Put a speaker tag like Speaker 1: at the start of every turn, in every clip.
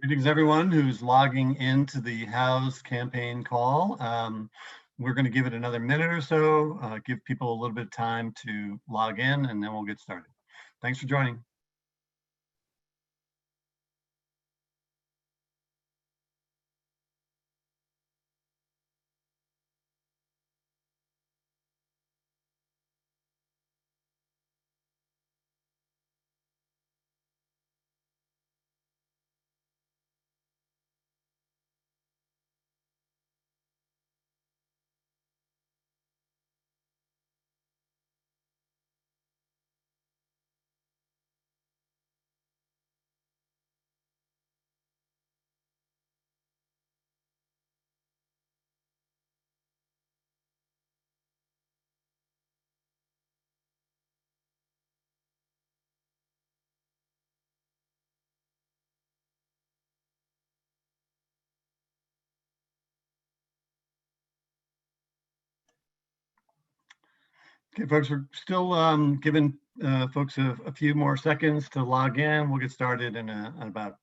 Speaker 1: Greetings, everyone who's logging into the HoUSed campaign call. We're going to give it another minute or so, give people a little bit of time to log in, and then we'll get started. Thanks for joining. Okay, folks, we're still giving folks a few more seconds to log in. We'll get started in about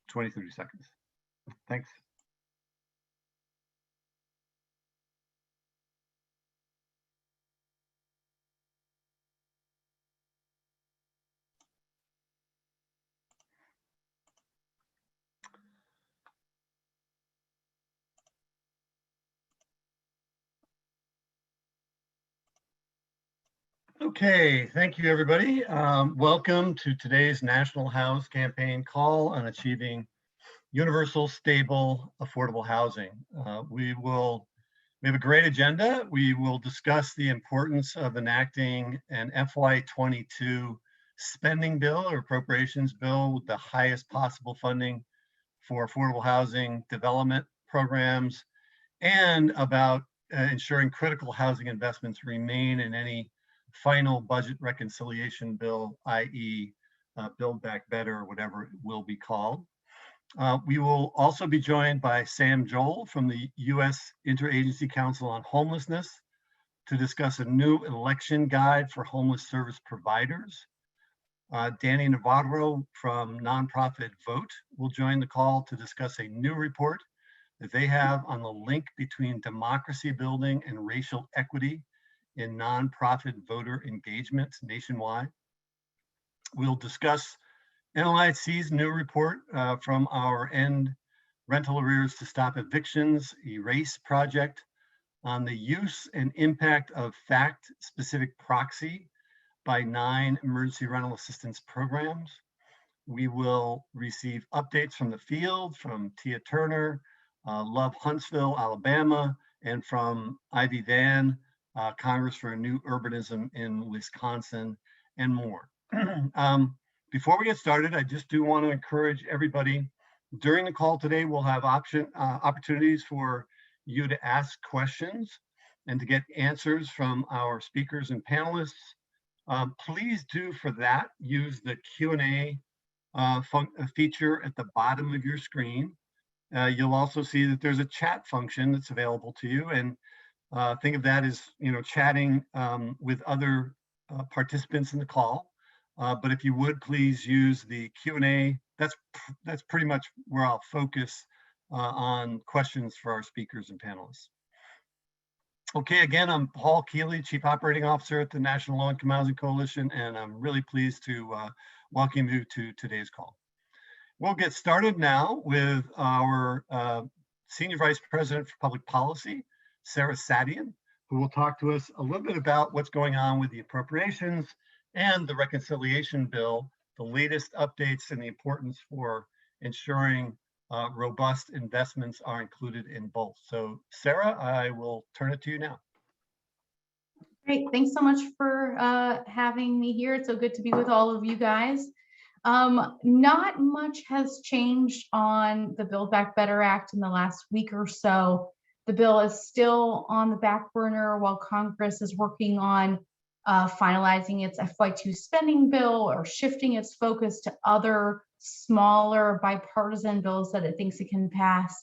Speaker 1: 20, 30 seconds. Thanks. Okay, thank you, everybody. Welcome to today's National HoUSed campaign call on achieving universal, stable, affordable housing. We have a great agenda. We will discuss the importance of enacting an FY22 spending bill or appropriations bill with the highest possible funding for affordable housing development programs, and about ensuring critical housing investments remain in any final budget reconciliation bill, i.e. Buildback Better, or whatever it will be called. We will also be joined by Sam Joel from the U.S. Interagency Council on Homelessness to discuss a new election guide for homeless service providers. Danny Navarro from nonprofit Vote will join the call to discuss a new report that they have on the link between democracy building and racial equity in nonprofit voter engagement nationwide. We'll discuss NLIC's new report from our End Rental Arrears to Stop Evictions Erase project on the use and impact of fact-specific proxy by 9 emergency rental assistance programs. We will receive updates from the field from Tia Turner, Love Huntsville, Alabama, and from Ivy Van, Congress for a New Urbanism in Wisconsin, and more. Before we get started, I just do want to encourage everybody, during the call today, we'll have opportunities for you to ask questions and to get answers from our speakers and panelists. Please do, for that, use the Q&A feature at the bottom of your screen. You'll also see that there's a chat function that's available to you, and think of that as, chatting with other participants in the call. But if you would, please use the Q&A. That's pretty much where I'll focus on questions for our speakers and panelists. Okay, again, I'm Paul Keeley, Chief Operating Officer at the National Low-Income Housing Coalition, and I'm really pleased to welcome you to today's call. We'll get started now with our Senior Vice President for Public Policy, Sarah Sadian, who will talk to us a little bit about what's going on with the appropriations and the reconciliation bill, the latest updates and the importance for ensuring robust investments are included in both. So Sarah, I will turn it to you now.
Speaker 2: Great, thanks so much for having me here. It's so good to be with all of you guys. Not much has changed on the Build Back Better Act in the last week or so. The bill is still on the back burner while Congress is working on finalizing its FY2 spending bill or shifting its focus to other smaller bipartisan bills that it thinks it can pass.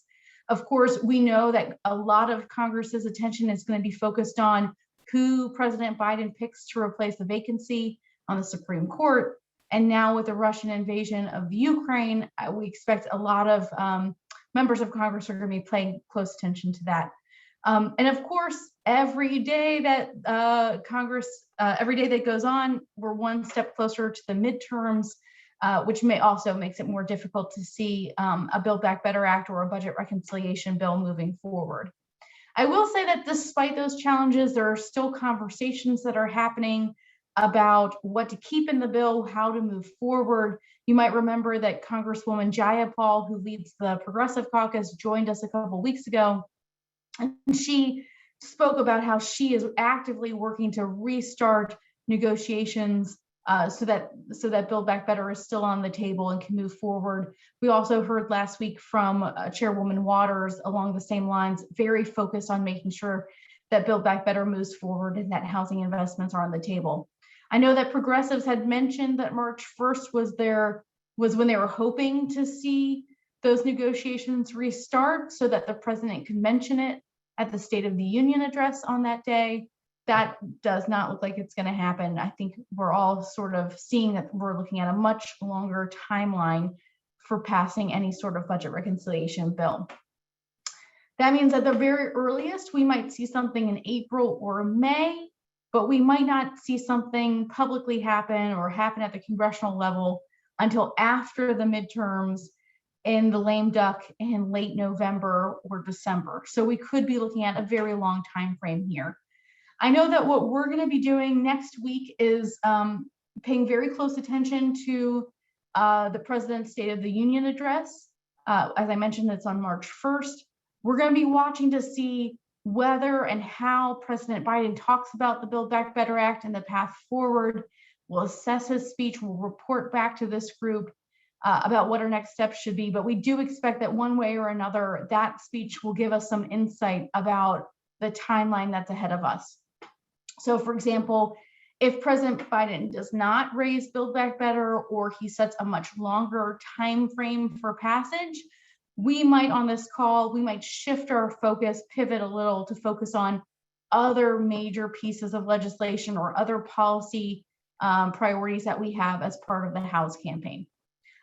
Speaker 2: Of course, we know that a lot of Congress's attention is going to be focused on who President Biden picks to replace the vacancy on the Supreme Court. And now with the Russian invasion of the Ukraine, we expect a lot of members of Congress are going to be paying close attention to that. And of course, every day that every day that goes on, we're one step closer to the midterms, which makes it more difficult to see a Build Back Better Act or a budget reconciliation bill moving forward. I will say that despite those challenges, there are still conversations that are happening about what to keep in the bill, how to move forward. You might remember that Congresswoman Jayapal, who leads the Progressive Caucus, joined us a couple of weeks ago, and she spoke about how she is actively working to restart negotiations so that Build Back Better is still on the table and can move forward. We also heard last week from Chairwoman Waters along the same lines, very focused on making sure that Build Back Better moves forward and that housing investments are on the table. I know that progressives had mentioned that March 1st was when they were hoping to see those negotiations restart so that the president could mention it at the State of the Union address on that day. That does not look like it's going to happen. I think we're all sort of seeing that we're looking at a much longer timeline for passing any sort of budget reconciliation bill. That means at the very earliest, we might see something in April or May, but we might not see something publicly happen or happen at the congressional level until after the midterms in the lame duck in late November or December. So we could be looking at a very long time frame here. I know that what we're going to be doing next week is paying very close attention to the President's State of the Union address. As I mentioned, it's on March 1st. We're going to be watching to see whether and how President Biden talks about the Build Back Better Act and the path forward. We'll assess his speech. We'll report back to this group about what our next steps should be. But we do expect that one way or another, that speech will give us some insight about the timeline that's ahead of us. So for example, if President Biden does not raise Build Back Better, or he sets a much longer time frame for passage, we might on this call, we might shift our focus, pivot a little to focus on other major pieces of legislation or other policy priorities that we have as part of the House campaign.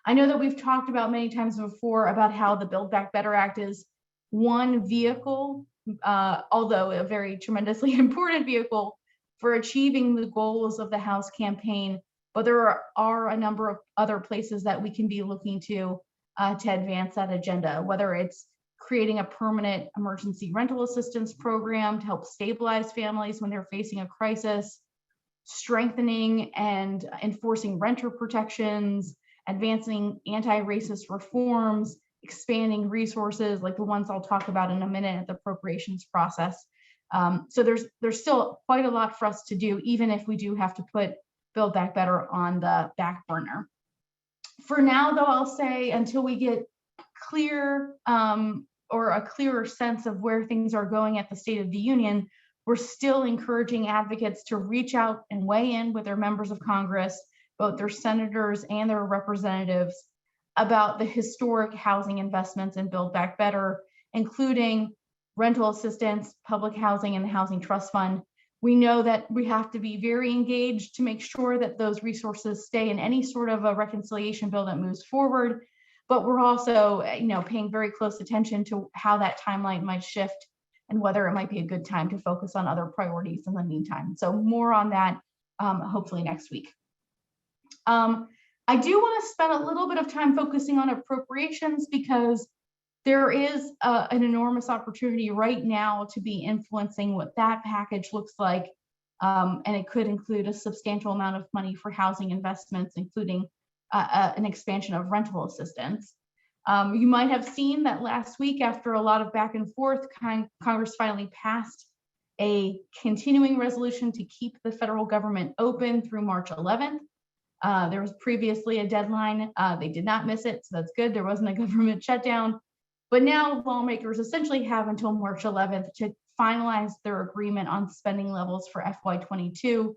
Speaker 2: I know that we've talked about many times before about how the Build Back Better Act is one vehicle, although a very tremendously important vehicle for achieving the goals of the House campaign, but there are a number of other places that we can be looking to advance that agenda, whether it's creating a permanent emergency rental assistance program to help stabilize families when they're facing a crisis, strengthening and enforcing renter protections, advancing anti-racist reforms, expanding resources like the ones I'll talk about in a minute at the appropriations process. So there's still quite a lot for us to do, even if we do have to put Build Back Better on the back burner. For now, though, I'll say until we get clear or a clearer sense of where things are going at the State of the Union, we're still encouraging advocates to reach out and weigh in with their members of Congress, both their senators and their representatives, about the historic housing investments in Build Back Better, including rental assistance, public housing, and the Housing Trust Fund. We know that we have to be very engaged to make sure that those resources stay in any sort of a reconciliation bill that moves forward, but we're also, paying very close attention to how that timeline might shift and whether it might be a good time to focus on other priorities in the meantime. So more on that, hopefully next week. I do want to spend a little bit of time focusing on appropriations because there is an enormous opportunity right now to be influencing what that package looks like. And it could include a substantial amount of money for housing investments, including an expansion of rental assistance. You might have seen that last week, after a lot of back and forth, Congress finally passed a continuing resolution to keep the federal government open through March 11th. There was previously a deadline. They did not miss it, so that's good. There wasn't a government shutdown. But now lawmakers essentially have until March 11th to finalize their agreement on spending levels for FY22.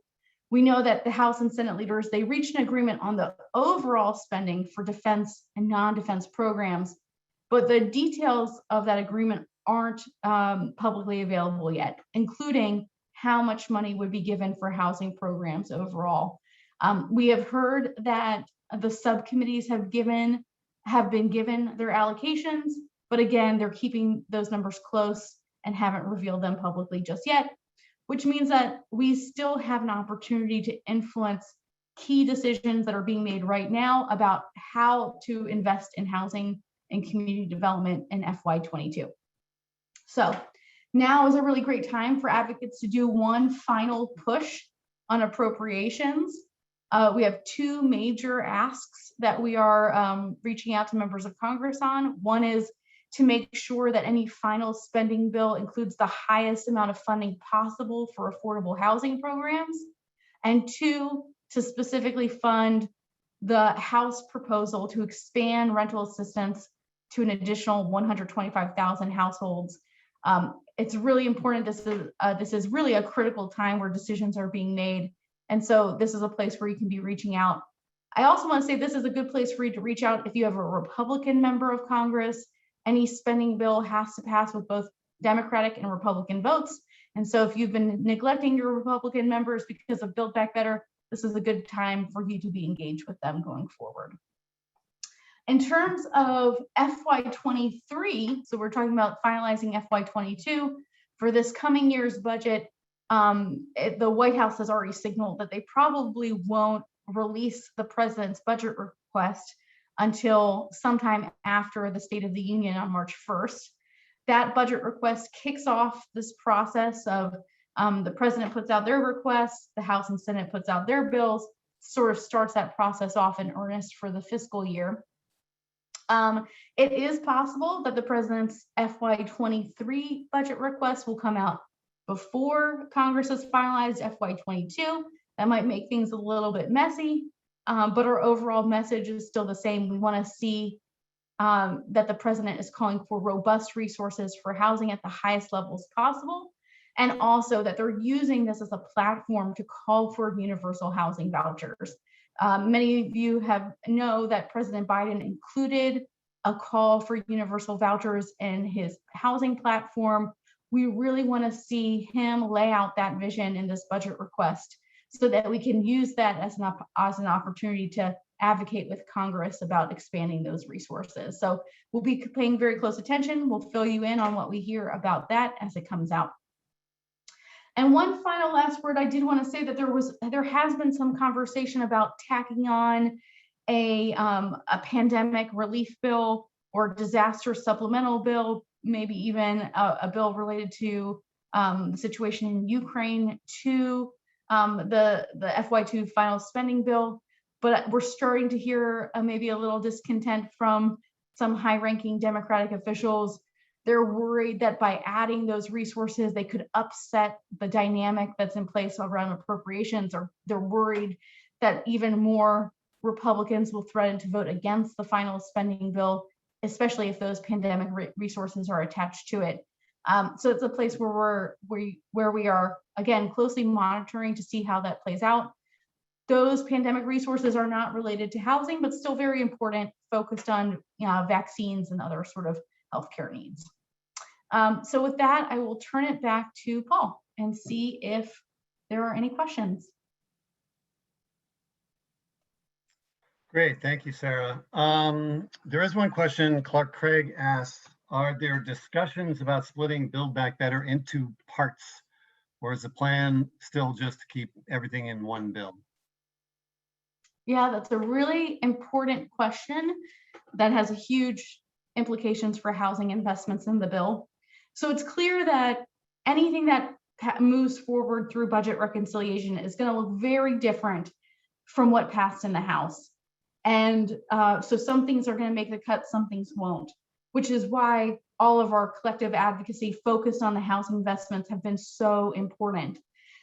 Speaker 2: We know that the House and Senate leaders, they reached an agreement on the overall spending for defense and non-defense programs, but the details of that agreement aren't publicly available yet, including how much money would be given for housing programs overall. We have heard that the subcommittees have been given their allocations, but again, they're keeping those numbers close and haven't revealed them publicly just yet, which means that we still have an opportunity to influence key decisions that are being made right now about how to invest in housing and community development in FY22. So now is a really great time for advocates to do one final push on appropriations. We have two major asks that we are reaching out to members of Congress on. One is to make sure that any final spending bill includes the highest amount of funding possible for affordable housing programs. And two, to specifically fund the House proposal to expand rental assistance to an additional 125,000 households. It's really important. This is really a critical time where decisions are being made. And so this is a place where you can be reaching out. I also want to say this is a good place for you to reach out if you have a Republican member of Congress. Any spending bill has to pass with both Democratic and Republican votes. And so if you've been neglecting your Republican members because of Build Back Better, this is a good time for you to be engaged with them going forward. In terms of FY23, so we're talking about finalizing FY22 for this coming year's budget. The White House has already signaled that they probably won't release the president's budget request until sometime after the State of the Union on March 1st. That budget request kicks off this process of the president puts out their requests, the House and Senate puts out their bills, sort of starts that process off in earnest for the fiscal year. It is possible that the president's FY23 budget request will come out before Congress has finalized FY22. That might make things a little bit messy, but our overall message is still the same. We want to see that the president is calling for robust resources for housing at the highest levels possible, and also that they're using this as a platform to call for universal housing vouchers. Many of you know that President Biden included a call for universal vouchers in his housing platform. We really want to see him lay out that vision in this budget request so that we can use that as an opportunity to advocate with Congress about expanding those resources. So we'll be paying very close attention. We'll fill you in on what we hear about that as it comes out. And one final last word, I did want to say that there has been some conversation about tacking on a pandemic relief bill or disaster supplemental bill, maybe even a bill related to the situation in Ukraine to the FY2 final spending bill. But we're starting to hear maybe a little discontent from some high-ranking Democratic officials. They're worried that by adding those resources, they could upset the dynamic that's in place around appropriations, or they're worried that even more Republicans will threaten to vote against the final spending bill, especially if those pandemic resources are attached to it. So it's a place where we are, again, closely monitoring to see how that plays out. Those pandemic resources are not related to housing, but still very important, focused on vaccines and other sort of healthcare needs. So with that, I will turn it back to Paul and see if there are any questions.
Speaker 1: Great, thank you, Sarah. There is one question. Clark Craig asks, are there discussions about splitting Build Back Better into parts, or is the plan still just to keep everything in one bill?
Speaker 2: Yeah, that's a really important question that has huge implications for housing investments in the bill. So it's clear that anything that moves forward through budget reconciliation is going to look very different from what passed in the House. And so some things are going to make the cut, some things won't, which is why all of our collective advocacy focused on the housing investments have been so important.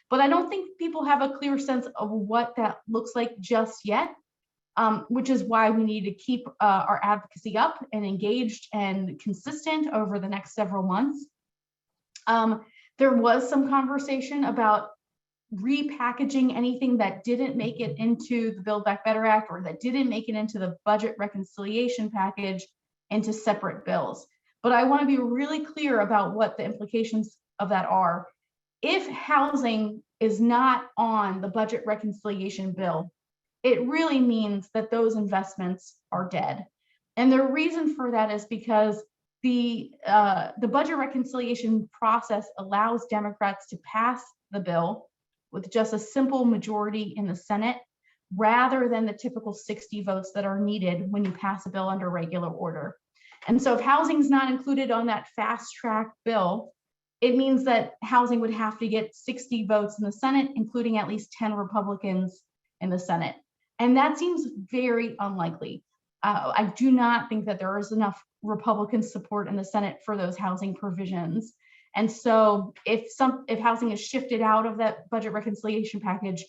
Speaker 2: But I don't think people have a clear sense of what that looks like just yet, which is why we need to keep our advocacy up and engaged and consistent over the next several months. There was some conversation about repackaging anything that didn't make it into the Build Back Better Act or that didn't make it into the budget reconciliation package into separate bills. But I want to be really clear about what the implications of that are. If housing is not on the budget reconciliation bill, it really means that those investments are dead. And the reason for that is because the budget reconciliation process allows Democrats to pass the bill with just a simple majority in the Senate, rather than the typical 60 votes that are needed when you pass a bill under regular order. And so if housing is not included on that fast track bill, it means that housing would have to get 60 votes in the Senate, including at least 10 Republicans in the Senate. And that seems very unlikely. I do not think that there is enough Republican support in the Senate for those housing provisions. And so if housing is shifted out of that budget reconciliation package,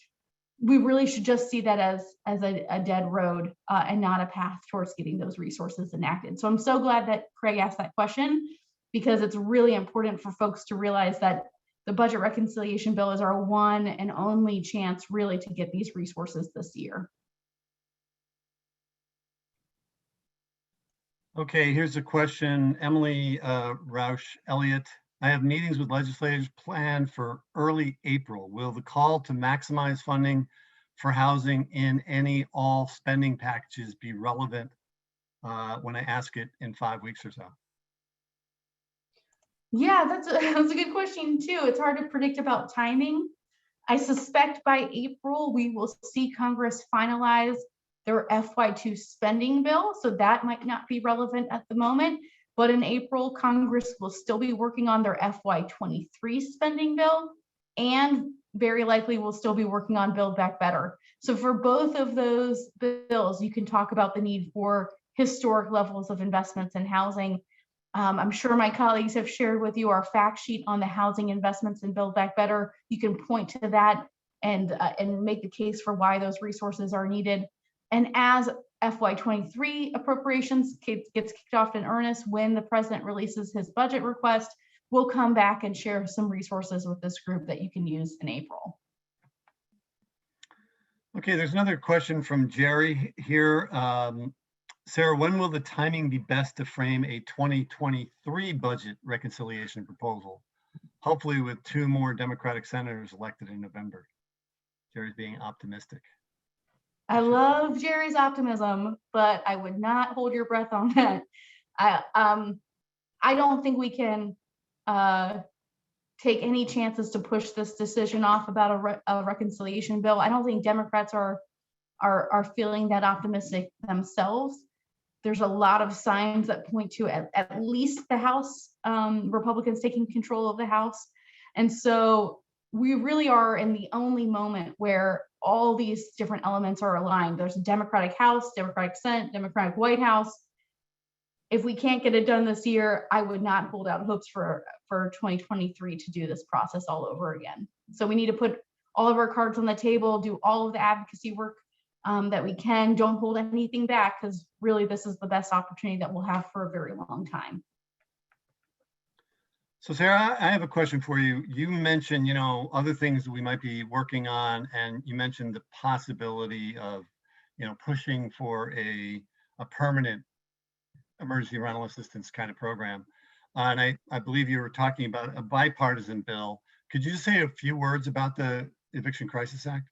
Speaker 2: we really should just see that as a dead road and not a path towards getting those resources enacted. So I'm so glad that Craig asked that question, because it's really important for folks to realize that the budget reconciliation bill is our one and only chance really to get these resources this year.
Speaker 1: Okay, here's a question. Emily Roush Elliott. I have meetings with legislators planned for early April. Will the call to maximize funding for housing in any all spending packages be relevant when I ask it in 5 weeks or so?
Speaker 2: Yeah, that's a good question too. It's hard to predict about timing. I suspect by April, we will see Congress finalize their FY2 spending bill. So that might not be relevant at the moment, but in April, Congress will still be working on their FY23 spending bill, and very likely will still be working on Build Back Better. So for both of those bills, you can talk about the need for historic levels of investments in housing. I'm sure my colleagues have shared with you our fact sheet on the housing investments in Build Back Better. You can point to that and make the case for why those resources are needed. And as FY23 appropriations gets kicked off in earnest, when the president releases his budget request, we'll come back and share some resources with this group that you can use in April.
Speaker 1: Okay, there's another question from Jerry here. Sarah, when will the timing be best to frame a 2023 budget reconciliation proposal? Hopefully with 2 more Democratic senators elected in November. Jerry's being optimistic.
Speaker 2: I love Jerry's optimism, but I would not hold your breath on that. I don't think we can take any chances to push this decision off about a reconciliation bill. I don't think Democrats are feeling that optimistic themselves. There's a lot of signs that point to at least the House, Republicans taking control of the House. And so we really are in the only moment where all these different elements are aligned. There's a Democratic House, Democratic Senate, Democratic White House. If we can't get it done this year, I would not hold out hopes for 2023 to do this process all over again. So we need to put all of our cards on the table, do all of the advocacy work that we can. Don't hold anything back, because really this is the best opportunity that we'll have for a very long time.
Speaker 1: So Sarah, I have a question for you. You mentioned, other things that we might be working on, and you mentioned the possibility of, pushing for a permanent emergency rental assistance kind of program. And I believe you were talking about a bipartisan bill. Could you just say a few words about the Eviction Crisis Act?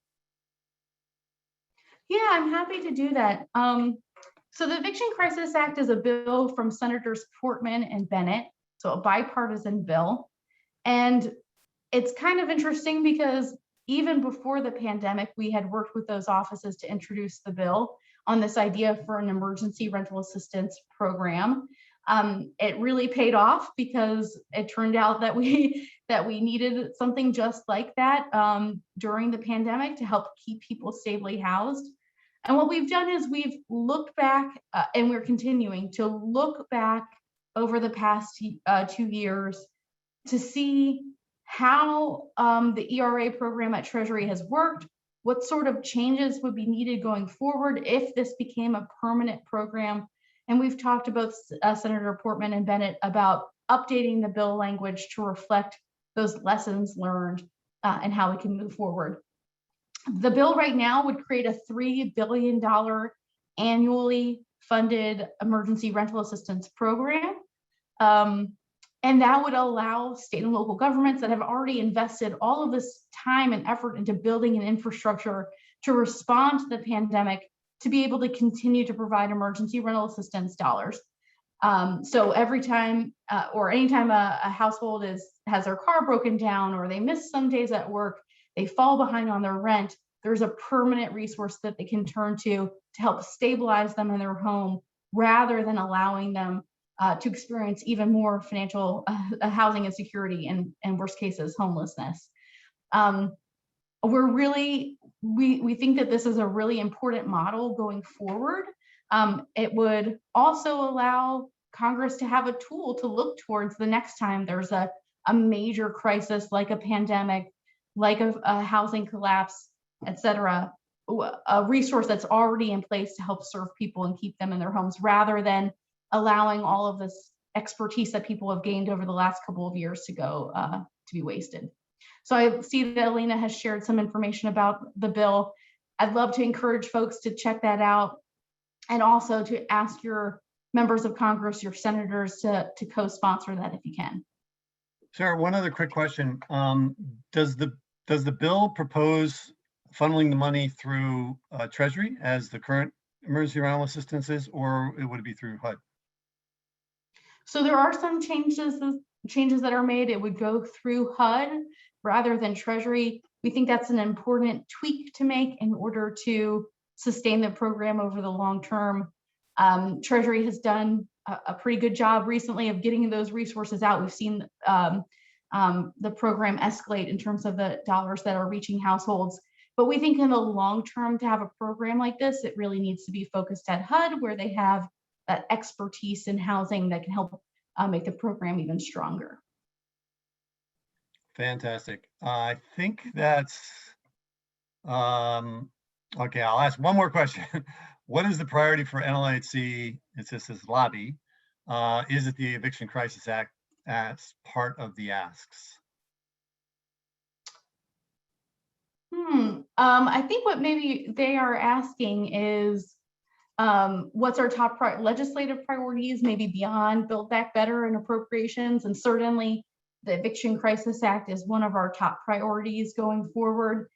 Speaker 2: Yeah, I'm happy to do that. So the Eviction Crisis Act is a bill from Senators Portman and Bennett, so a bipartisan bill. And it's kind of interesting because even before the pandemic, we had worked with those offices to introduce the bill on this idea for an emergency rental assistance program. It really paid off, because it turned out that we needed something just like that during the pandemic to help keep people stably housed. And what we've done is we've looked back and we're continuing to look back over the past 2 years to see how the ERA program at Treasury has worked, what sort of changes would be needed going forward if this became a permanent program. And we've talked about Senator Portman and Bennett about updating the bill language to reflect those lessons learned and how we can move forward. The bill right now would create a $3 billion annually funded emergency rental assistance program. And that would allow state and local governments that have already invested all of this time and effort into building an infrastructure to respond to the pandemic to be able to continue to provide emergency rental assistance dollars. So every time or anytime a household has their car broken down, or they miss some days at work, they fall behind on their rent, there's a permanent resource that they can turn to help stabilize them in their home, rather than allowing them to experience even more financial housing insecurity and worst cases, homelessness. We think that this is a really important model going forward. It would also allow Congress to have a tool to look towards the next time there's a major crisis like a pandemic, like a housing collapse, et cetera, a resource that's already in place to help serve people and keep them in their homes, rather than allowing all of this expertise that people have gained over the last couple of years to go to be wasted. So I see that Elena has shared some information about the bill. I'd love to encourage folks to check that out, and also to ask your members of Congress, your senators, to co-sponsor that if you can.
Speaker 1: Sarah, one other quick question. Does the bill propose funneling the money through Treasury as the current emergency rental assistance is, or would it be through HUD?
Speaker 2: So there are some changes that are made. It would go through HUD rather than Treasury. We think that's an important tweak to make in order to sustain the program over the long term. Treasury has done a pretty good job recently of getting those resources out. We've seen the program escalate in terms of the dollars that are reaching households. But we think in the long term, to have a program like this, it really needs to be focused at HUD, where they have that expertise in housing that can help make the program even stronger.
Speaker 1: Fantastic. I think that's, okay, I'll ask one more question. What is the priority for NLHC? It says this lobby. Is it the Eviction Crisis Act as part of the asks?
Speaker 2: I think what maybe they are asking is, what's our top legislative priorities, maybe beyond Build Back Better and appropriations, and certainly the Eviction Crisis Act is one of our top priorities going forward.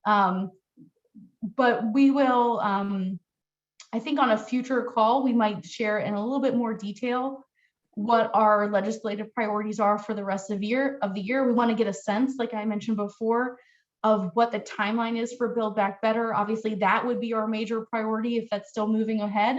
Speaker 2: But we will, I think on a future call, we might share in a little bit more detail what our legislative priorities are for the rest of the year. We want to get a sense, like I mentioned before, of what the timeline is for Build Back Better. Obviously, that would be our major priority if that's still moving ahead.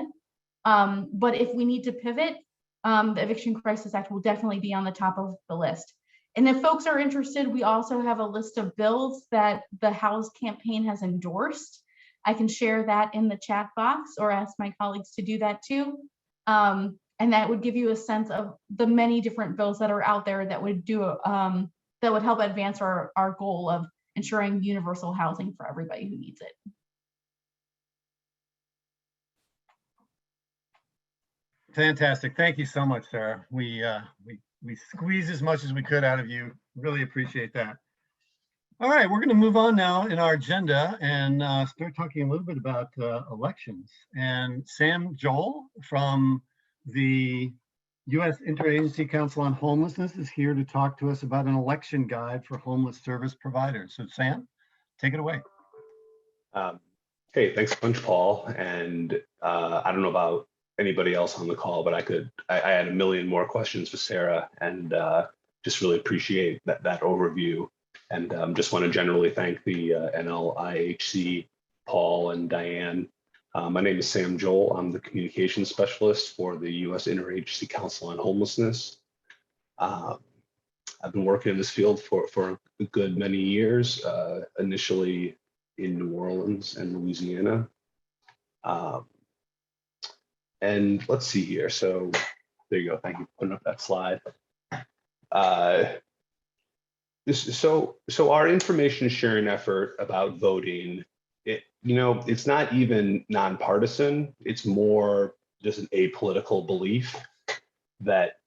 Speaker 2: But if we need to pivot, the Eviction Crisis Act will definitely be on the top of the list. And if folks are interested, we also have a list of bills that the HoUSed campaign has endorsed. I can share that in the chat box or ask my colleagues to do that too. And that would give you a sense of the many different bills that are out there that would do that would help advance our goal of ensuring universal housing for everybody who needs it.
Speaker 1: Fantastic. Thank you so much, Sarah. We squeezed as much as we could out of you. Really appreciate that. All right, we're going to move on now in our agenda and start talking a little bit about elections. And Sam Joel from the U.S. Interagency Council on Homelessness is here to talk to us about an election guide for homeless service providers. So Sam, take it away.
Speaker 3: Hey, thanks a bunch, Paul. And I don't know about anybody else on the call, but I had a million more questions for Sarah, and just really appreciate that overview. And just want to generally thank the NLIHC, Paul and Diane. My name is Sam Joel. I'm the communications specialist for the U.S. Interagency Council on Homelessness. I've been working in this field for a good many years, initially in New Orleans and Louisiana. And let's see here. So there you go. Thank you for putting up that slide. So our information sharing effort about voting, it's not even nonpartisan. It's more just an apolitical belief that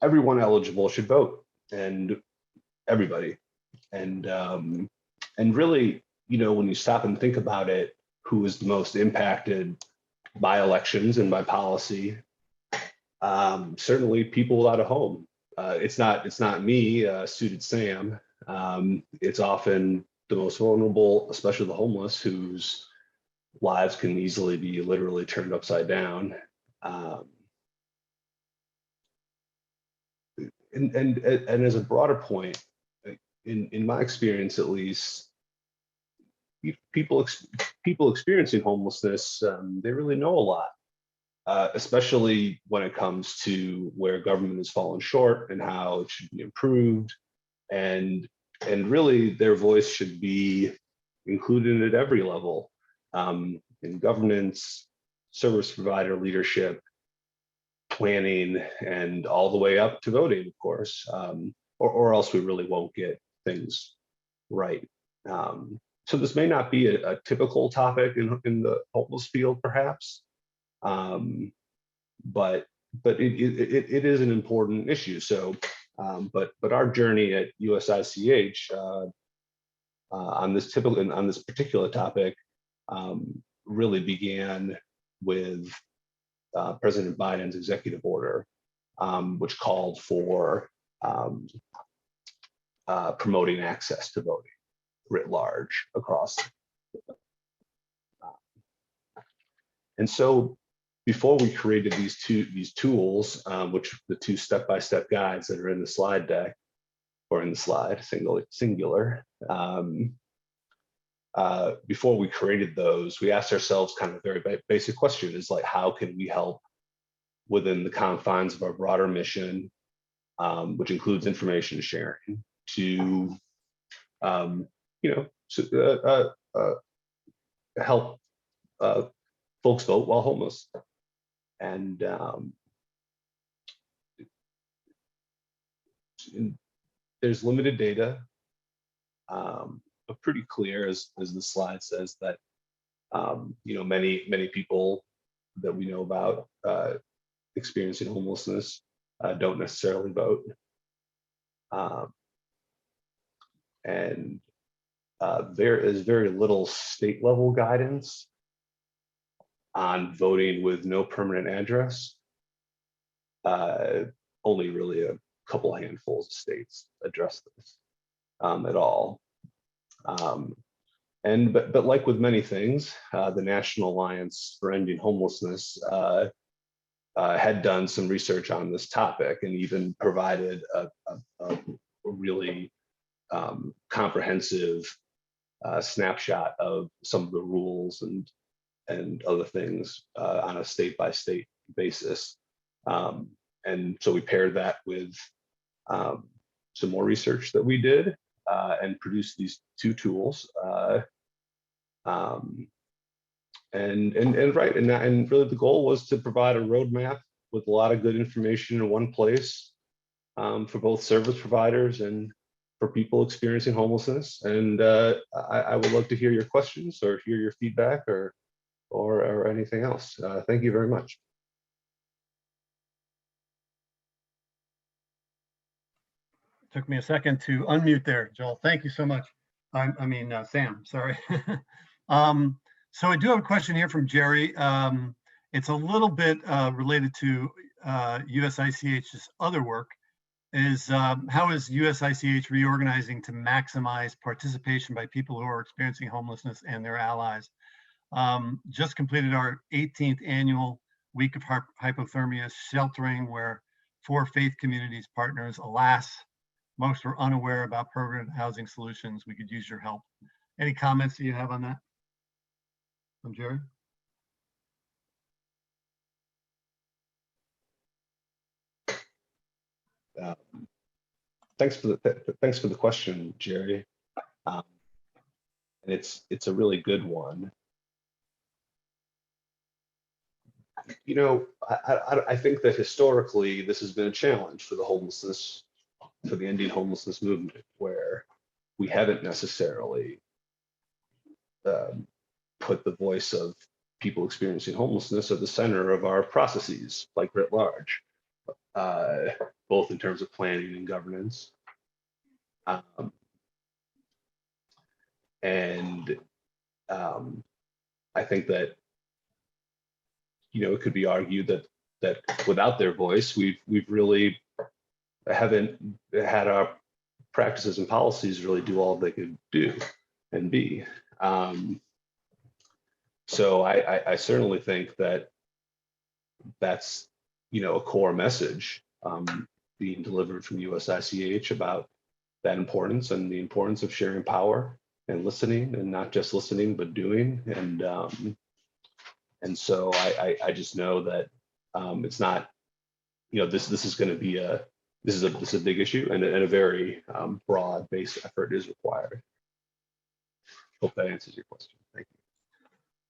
Speaker 3: everyone eligible should vote, and everybody. And really, when you stop and think about it, who is the most impacted by elections and by policy? Certainly people without a home. It's not me, Suited Sam. It's often the most vulnerable, especially the homeless, whose lives can easily be literally turned upside down. And as a broader point, in my experience at least, people experiencing homelessness, they really know a lot, especially when it comes to where government has fallen short and how it should be improved, and really their voice should be included at every level, in governance, service provider leadership, planning, and all the way up to voting, of course, or else we really won't get things right. So this may not be a typical topic in the homeless field, perhaps, but it is an important issue. So, but our journey at USICH on this particular topic really began with President Biden's executive order, which called for promoting access to voting writ large across. And so before we created these tools, which the two step-by-step guides that are in the slide deck, or in the slide, singular, before we created those, we asked ourselves kind of a very basic question, is like, how can we help within the confines of our broader mission, which includes information sharing, to help folks vote while homeless. And there's limited data, but pretty clear, as the slide says, that many people that we know about experiencing homelessness don't necessarily vote, and there is very little state level guidance on voting with no permanent address. Only really a couple handfuls of states address this at all. But like with many things, the National Alliance for Ending Homelessness had done some research on this topic and even provided a really comprehensive snapshot of some of the rules and other things on a state-by-state basis. And so we paired that with some more research that we did and produced these two tools. And really the goal was to provide a roadmap with a lot of good information in one place for both service providers and for people experiencing homelessness. And I would love to hear your questions or hear your feedback or anything else. Thank you very much.
Speaker 1: Took me a second to unmute there, Joel. Thank you so much. Sam, sorry. So I do have a question here from Jerry. It's a little bit related to USICH's other work. How is USICH reorganizing to maximize participation by people who are experiencing homelessness and their allies? Just completed our 18th annual week of hypothermia sheltering, where 4 faith communities partners, alas, most were unaware about permanent housing solutions. We could use your help. Any comments that you have on that from Jerry?
Speaker 3: Thanks for the question, Jerry. And it's a really good one. I think that historically this has been a challenge for the Ending Homelessness movement, where we haven't necessarily put the voice of people experiencing homelessness at the center of our processes, like writ large, both in terms of planning and governance. I think that it could be argued that without their voice, we've really haven't had our practices and policies really do all they could do. and B. So I certainly think that that's, a core message being delivered from USICH about that importance and the importance of sharing power and listening, and not just listening, but doing. And so I just know that it's not, this is going to be this is a big issue, and a very broad-based effort is required. Hope that answers your question. Thank you.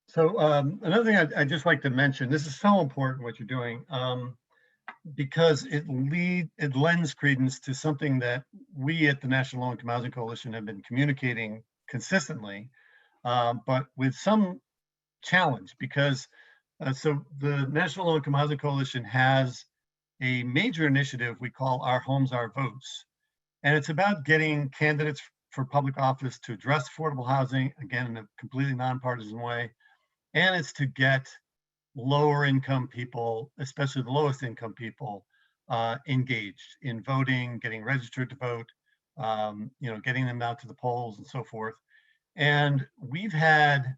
Speaker 1: So another thing I'd just like to mention, this is so important what you're doing, because it lends credence to something that we at the National Low Income Housing Coalition have been communicating consistently, but with some challenge, because so the National Low Income Housing Coalition has a major initiative we call Our Homes, Our Votes. And it's about getting candidates for public office to address affordable housing, again, in a completely nonpartisan way. And it's to get lower income people, especially the lowest income people, engaged in voting, getting registered to vote, getting them out to the polls and so forth. And we've had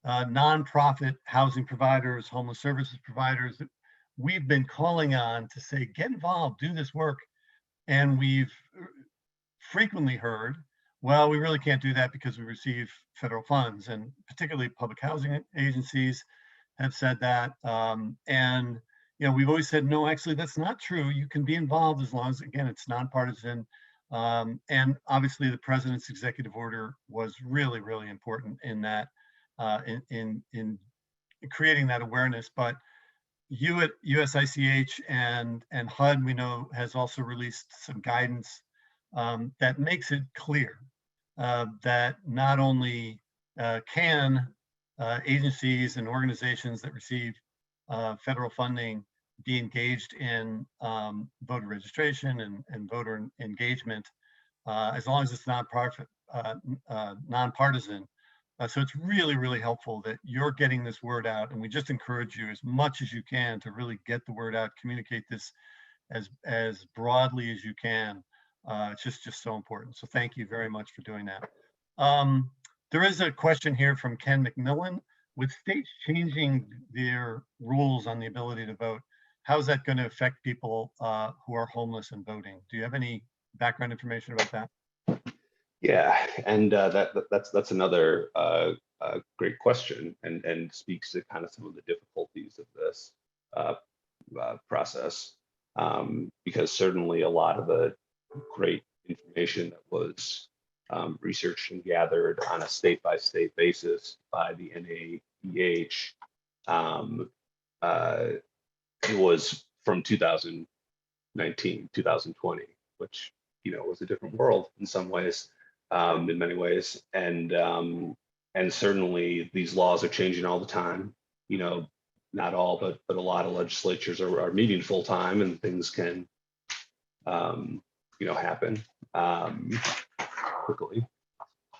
Speaker 1: nonprofit housing providers, homeless services providers that we've been calling on to say, get involved, do this work. And we've frequently heard, well, we really can't do that because we receive federal funds, and particularly public housing agencies have said that. And we've always said, no, actually, that's not true. You can be involved as long as, again, it's nonpartisan. And obviously, the president's executive order was really, really important in that, in creating that awareness. But you at USICH and HUD, we know, has also released some guidance that makes it clear that not only can agencies and organizations that receive federal funding be engaged in voter registration and voter engagement, as long as it's nonpartisan. So it's really, really helpful that you're getting this word out, and we just encourage you as much as you can to really get the word out, communicate this as broadly as you can. It's just so important. So thank you very much for doing that. There is a question here from Ken McMillan. With states changing their rules on the ability to vote, how is that going to affect people who are homeless and voting? Do you have any background information about that?
Speaker 3: Yeah, and that's another great question, and speaks to kind of some of the difficulties of this process, because certainly a lot of the great information that was researched and gathered on a state-by-state basis by the NAEH, it was from 2019, 2020, which was a different world in some ways. In many ways, and certainly these laws are changing all the time. Not all, but a lot of legislatures are meeting full time, and things can, happen quickly.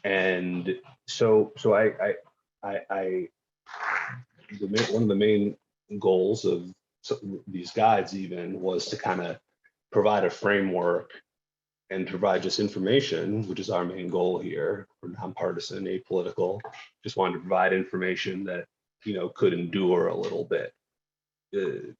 Speaker 3: And so one of the main goals of these guides even was to kind of provide a framework and provide just information, which is our main goal here. We're nonpartisan, apolitical. Just wanted to provide information that could endure a little bit. And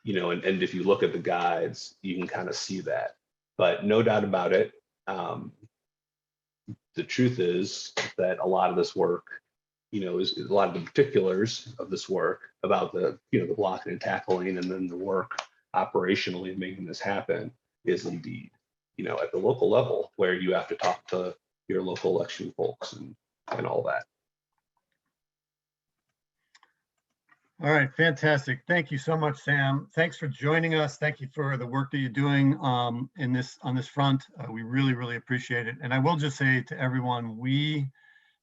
Speaker 3: if you look at the guides, you can kind of see that. But no doubt about it, the truth is that a lot of this work, is a lot of the particulars of this work about the the blocking and tackling, and then the work operationally making this happen is indeed at the local level, where you have to talk to your local election folks and all that.
Speaker 1: All right, fantastic. Thank you so much, Sam. Thanks for joining us. Thank you for the work that you're doing on this front. We really, really appreciate it. And I will just say to everyone, we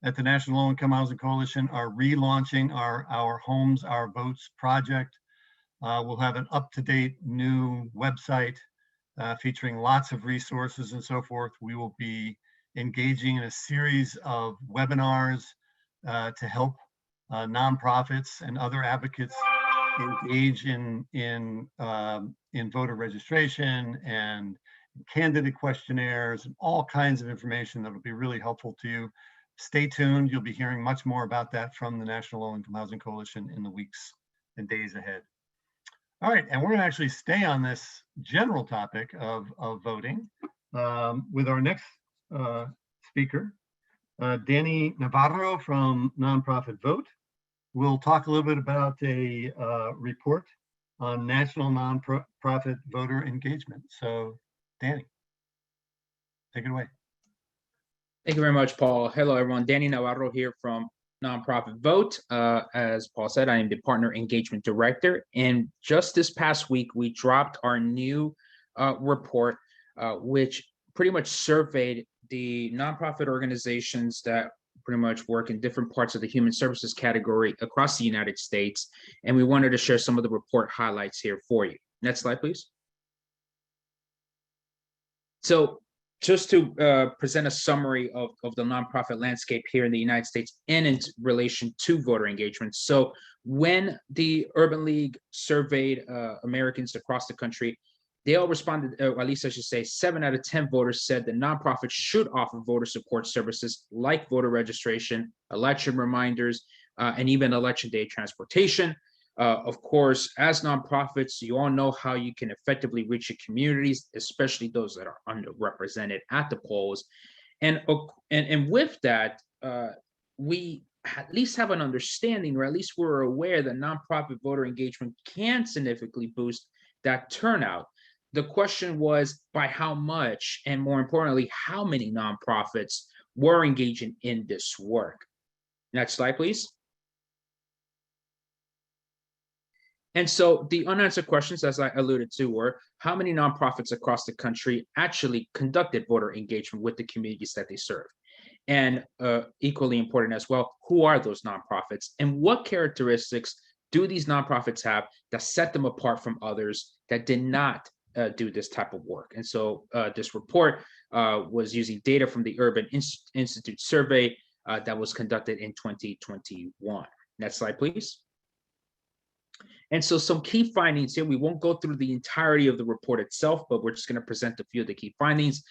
Speaker 1: at the National Low Income Housing Coalition are relaunching our Homes, Our Votes project. We'll have an up-to-date new website featuring lots of resources and so forth. We will be engaging in a series of webinars to help nonprofits and other advocates engage in voter registration and candidate questionnaires and all kinds of information that will be really helpful to you. Stay tuned. You'll be hearing much more about that from the National Low Income Housing Coalition in the weeks and days ahead. All right, and we're going to actually stay on this general topic of voting with our next speaker, Danny Navarro from Nonprofit Vote. We'll talk a little bit about a report on national nonprofit voter engagement. So, Danny, take it away.
Speaker 4: Thank you very much, Paul. Hello, everyone. Danny Navarro here from Nonprofit Vote. As Paul said, I am the Partner Engagement Director. And just this past week, we dropped our new report, which pretty much surveyed the nonprofit organizations that pretty much work in different parts of the human services category across the United States. And we wanted to share some of the report highlights here for you. Next slide, please. So just to present a summary of the nonprofit landscape here in the United States and in relation to voter engagement. So when the Urban League surveyed Americans across the country, they all responded, or at least I should say 7 out of 10 voters said that nonprofits should offer voter support services like voter registration, election reminders, and even election day transportation. Of course, as nonprofits, you all know how you can effectively reach your communities, especially those that are underrepresented at the polls. And with that, we at least have an understanding, or at least we're aware that nonprofit voter engagement can significantly boost that turnout. The question was by how much, and more importantly, how many nonprofits were engaging in this work. Next slide, please. And so the unanswered questions, as I alluded to, were how many nonprofits across the country actually conducted voter engagement with the communities that they serve? And equally important as well, who are those nonprofits? And what characteristics do these nonprofits have that set them apart from others that did not do this type of work? And so this report was using data from the Urban Institute survey that was conducted in 2021. Next slide, please. And so some key findings here. We won't go through the entirety of the report itself, but we're just going to present a few of the key findings.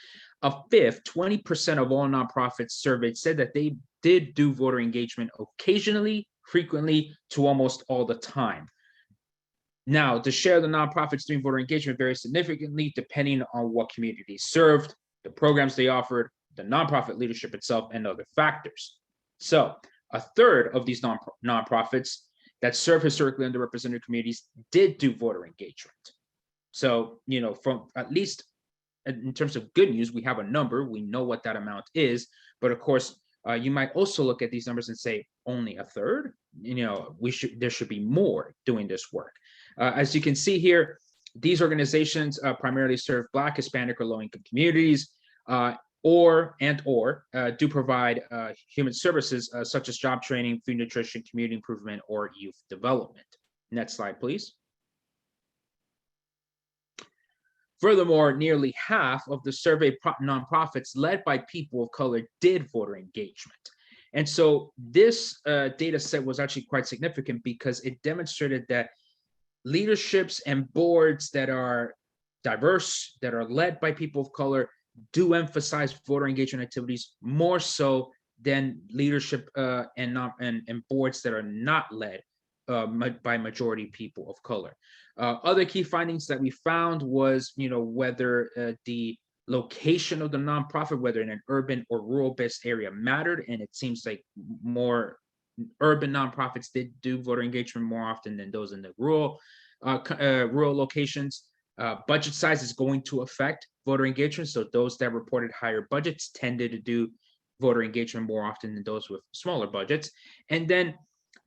Speaker 4: A fifth, 20% of all nonprofits surveyed said that they did do voter engagement occasionally, frequently, to almost all the time. Now, the share of the nonprofits doing voter engagement varies significantly depending on what community they served, the programs they offered, the nonprofit leadership itself, and other factors. So a third of these nonprofits that serve historically underrepresented communities did do voter engagement. So, you know, from at least in terms of good news, we have a number, we know what that amount is, but of course, you might also look at these numbers and say only a third. You know, there should be more doing this work. As you can see here, these organizations primarily serve Black, Hispanic, or low-income communities, or do provide human services such as job training, food nutrition, community improvement, or youth development. Next slide, please. Furthermore, nearly half of the survey nonprofits led by people of color did voter engagement. And so this data set was actually quite significant because it demonstrated that leaderships and boards that are diverse, that are led by people of color, do emphasize voter engagement activities more so than leadership and boards that are not led by majority people of color. Other key findings that we found was, you know, whether the location of the nonprofit, whether in an urban or rural-based area mattered, and it seems like more urban nonprofits did do voter engagement more often than those in the rural locations. Budget size is going to affect voter engagement. So those that reported higher budgets tended to do voter engagement more often than those with smaller budgets. And then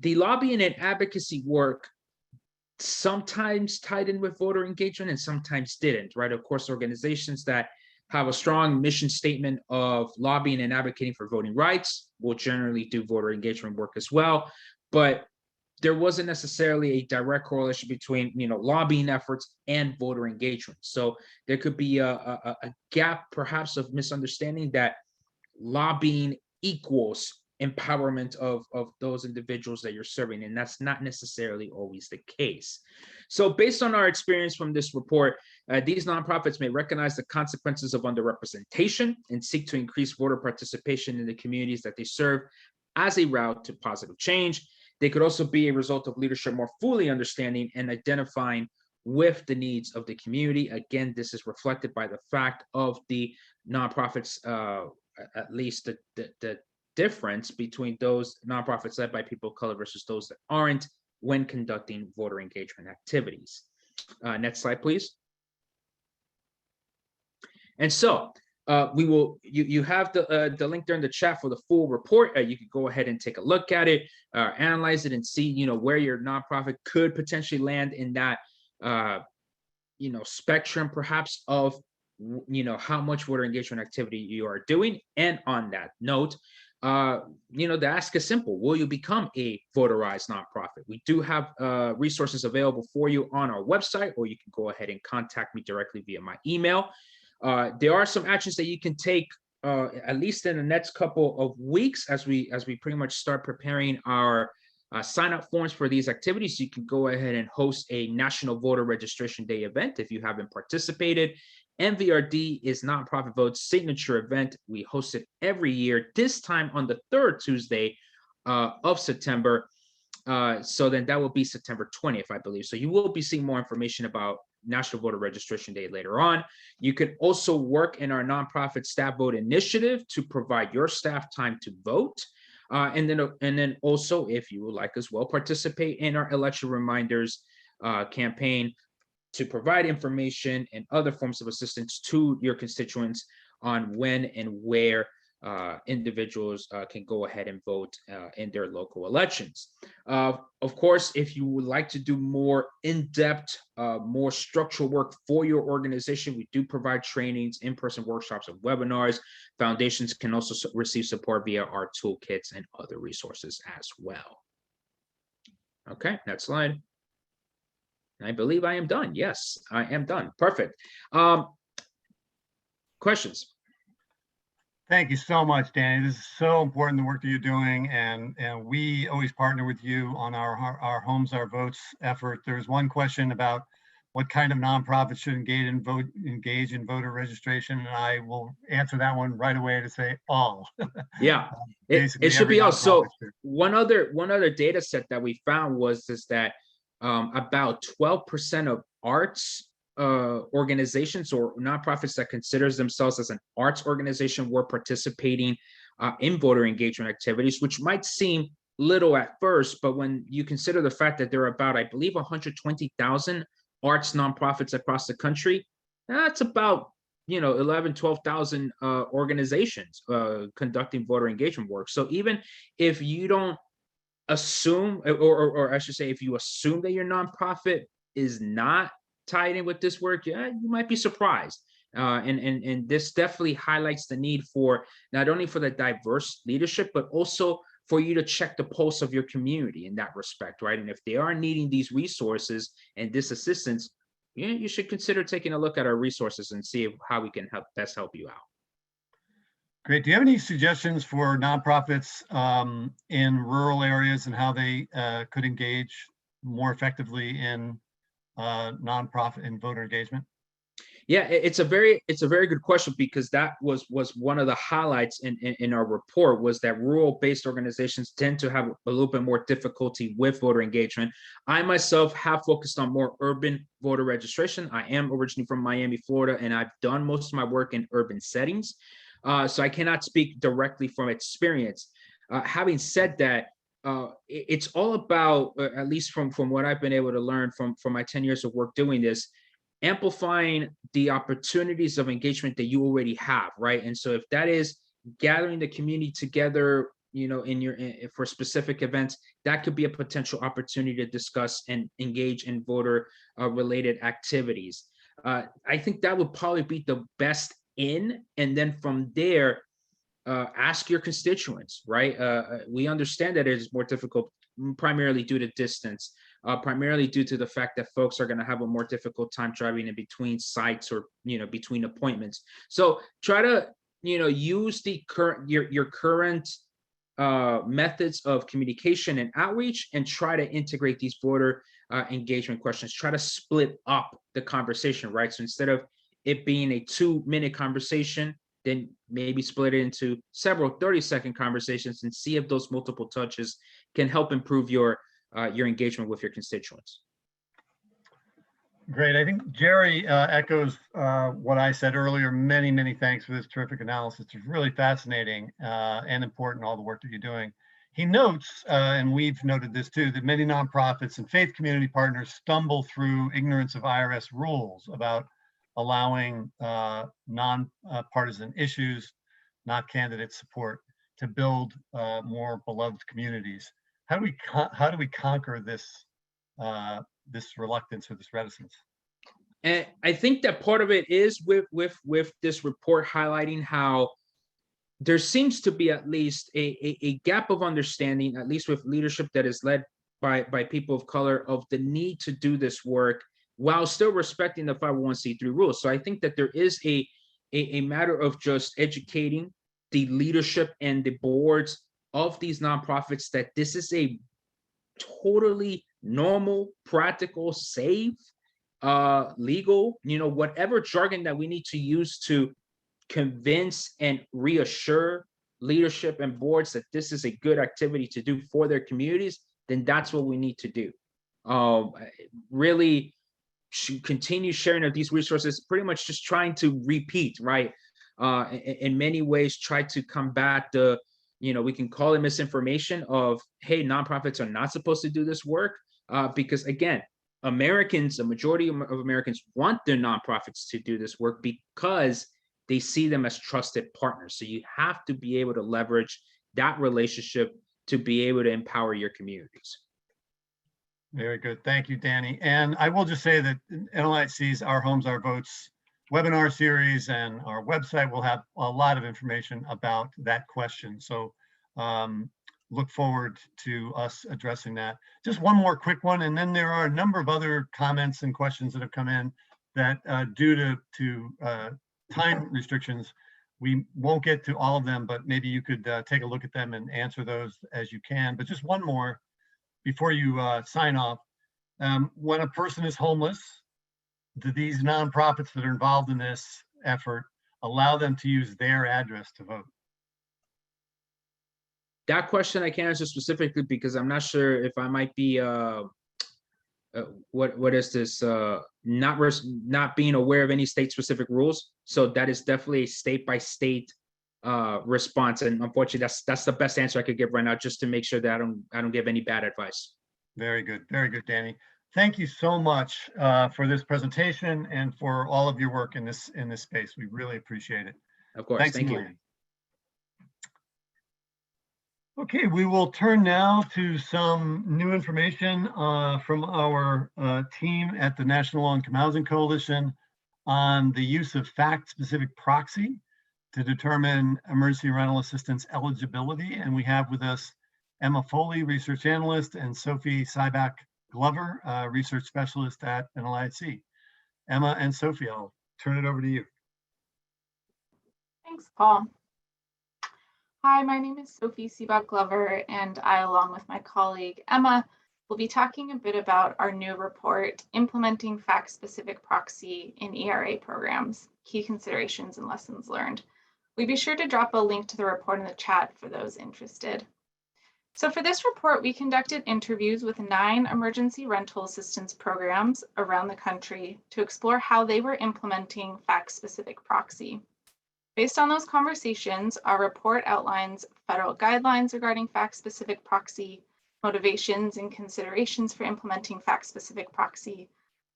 Speaker 4: the lobbying and advocacy work sometimes tied in with voter engagement and sometimes didn't, right? Of course, organizations that have a strong mission statement of lobbying and advocating for voting rights will generally do voter engagement work as well. But there wasn't necessarily a direct correlation between, you know, lobbying efforts and voter engagement. So there could be a gap, perhaps, of misunderstanding that lobbying equals empowerment of those individuals that you're serving, and that's not necessarily always the case. So based on our experience from this report, these nonprofits may recognize the consequences of underrepresentation and seek to increase voter participation in the communities that they serve as a route to positive change. They could also be a result of leadership more fully understanding and identifying with the needs of the community. Again, this is reflected by the fact of the nonprofits, at least the difference between those nonprofits led by people of color versus those that aren't when conducting voter engagement activities. Next slide, please. And so you have the link there in the chat for the full report. You can go ahead and take a look at it, analyze it, and see where your nonprofit could potentially land in that spectrum perhaps of how much voter engagement activity you are doing. And on that note, the ask is simple: will you become a voterized nonprofit? We do have resources available for you on our website, or you can go ahead and contact me directly via my email. There are some actions that you can take at least in the next couple of weeks as we pretty much start preparing our sign-up forms for these activities. You can go ahead and host a National Voter Registration Day event if you haven't participated. NVRD is Nonprofit Vote's signature event. We host it every year, this time on the third Tuesday of September. So then that will be September 20th, I believe. So you will be seeing more information about National Voter Registration Day later on. You can also work in our nonprofit staff vote initiative to provide your staff time to vote. And then also, if you would like as well, participate in our election reminders campaign to provide information and other forms of assistance to your constituents on when and where individuals can go ahead and vote in their local elections. Of course, if you would like to do more in-depth, more structural work for your organization, we do provide trainings, in-person workshops, and webinars. Foundations can also receive support via our toolkits and other resources as well. Okay, next slide. I believe I am done. Yes, I am done. Perfect. Questions?
Speaker 1: Thank you so much, Danny. This is so important, the work that you're doing, and we always partner with you on our Homes, Our Votes effort. There's one question about what kind of nonprofits should engage in voter registration, and I will answer that one right away to say all.
Speaker 4: Yeah, it should be all. So one other data set that we found was that about 12% of arts organizations or nonprofits that considers themselves as an arts organization were participating in voter engagement activities, which might seem little at first, but when you consider the fact that there are about, I believe, 120,000 arts nonprofits across the country, that's about 12,000 organizations conducting voter engagement work. So even if you don't assume, or I should say, if you assume that your nonprofit is not tied in with this work, yeah, you might be surprised. And this definitely highlights the need for not only for the diverse leadership, but also for you to check the pulse of your community in that respect, right? And if they are needing these resources and this assistance, yeah, you should consider taking a look at our resources and see how we can best help you out.
Speaker 1: Great. Do you have any suggestions for nonprofits in rural areas and how they could engage more effectively in nonprofit and voter engagement?
Speaker 4: Yeah, it's a very good question, because that was one of the highlights in our report, was that rural-based organizations tend to have a little bit more difficulty with voter engagement. I myself have focused on more urban voter registration. I am originally from Miami, Florida, and I've done most of my work in urban settings. So I cannot speak directly from experience. Having said that, it's all about, at least from what I've been able to learn from my 10 years of work doing this, amplifying the opportunities of engagement that you already have, right? And so if that is gathering the community together, for specific events, that could be a potential opportunity to discuss and engage in voter related activities. I think that would probably be the best in, and then from there, ask your constituents, right? We understand that it is more difficult, primarily due to distance, primarily due to the fact that folks are going to have a more difficult time driving in between sites or between appointments. So try to use the current your current methods of communication and outreach and try to integrate these voter engagement questions, try to split up the conversation, right? So instead of it being a 2-minute conversation, then maybe split it into several 30-second conversations and see if those multiple touches can help improve your engagement with your constituents.
Speaker 1: Great. I think Jerry echoes what I said earlier. Many, many thanks for this terrific analysis. It's really fascinating and important, all the work that you're doing. He notes, and we've noted this too, that many nonprofits and faith community partners stumble through ignorance of IRS rules about allowing non-partisan issues, not candidate support, to build more beloved communities. How do we conquer this this reluctance or this reticence?
Speaker 4: And I think that part of it is with this report highlighting how there seems to be at least a gap of understanding, at least with leadership that is led by people of color, of the need to do this work while still respecting the 501c3 rules. So I think that there is a matter of just educating the leadership and the boards of these nonprofits that this is a totally normal, practical, safe, legal, whatever jargon that we need to use to convince and reassure leadership and boards that this is a good activity to do for their communities, then that's what we need to do. Really continue sharing of these resources, pretty much just trying to repeat, right? In many ways, try to combat the, we can call it misinformation of, hey, nonprofits are not supposed to do this work, because again, Americans, a majority of Americans want their nonprofits to do this work because they see them as trusted partners. So you have to be able to leverage that relationship to be able to empower your communities.
Speaker 1: Very good. Thank you, Danny. And I will just say that NLIC's Our Homes, Our Votes webinar series and our website will have a lot of information about that question. So look forward to us addressing that. Just one more quick one, and then there are a number of other comments and questions that have come in that due to time restrictions, we won't get to all of them, but maybe you could take a look at them and answer those as you can. But just one more before you sign off. When a person is homeless, do these nonprofits that are involved in this effort allow them to use their address to vote?
Speaker 4: That question I can't answer specifically because I'm not sure if I might be what is this not being aware of any state specific rules. So that is definitely a state by state response, and unfortunately that's the best answer I could give right now, just to make sure that I don't give any bad advice.
Speaker 1: Very good, Danny. Thank you so much for this presentation and for all of your work in this space. We really appreciate it.
Speaker 4: Of course.
Speaker 1: Thanks
Speaker 4: Thank you.
Speaker 1: Okay, we will turn now to some new information from our team at the National Low-Income Housing Coalition on the use of fact-specific proxy to determine emergency rental assistance eligibility. And we have with us Emma Foley, research analyst, and Sophie Sybak Glover, research specialist at NLIC. Emma and Sophie, I'll turn it over to you.
Speaker 5: Thanks, Paul. Hi, my name is Sophie Sybak Glover, and I, along with my colleague Emma, will be talking a bit about our new report, Implementing Fact-Specific Proxy in ERA Programs, Key Considerations and Lessons Learned. We'd be sure to drop a link to the report in the chat for those interested. So for this report, we conducted interviews with 9 emergency rental assistance programs around the country to explore how they were implementing fact-specific proxy. Based on those conversations, our report outlines federal guidelines regarding fact-specific proxy, motivations and considerations for implementing fact-specific proxy,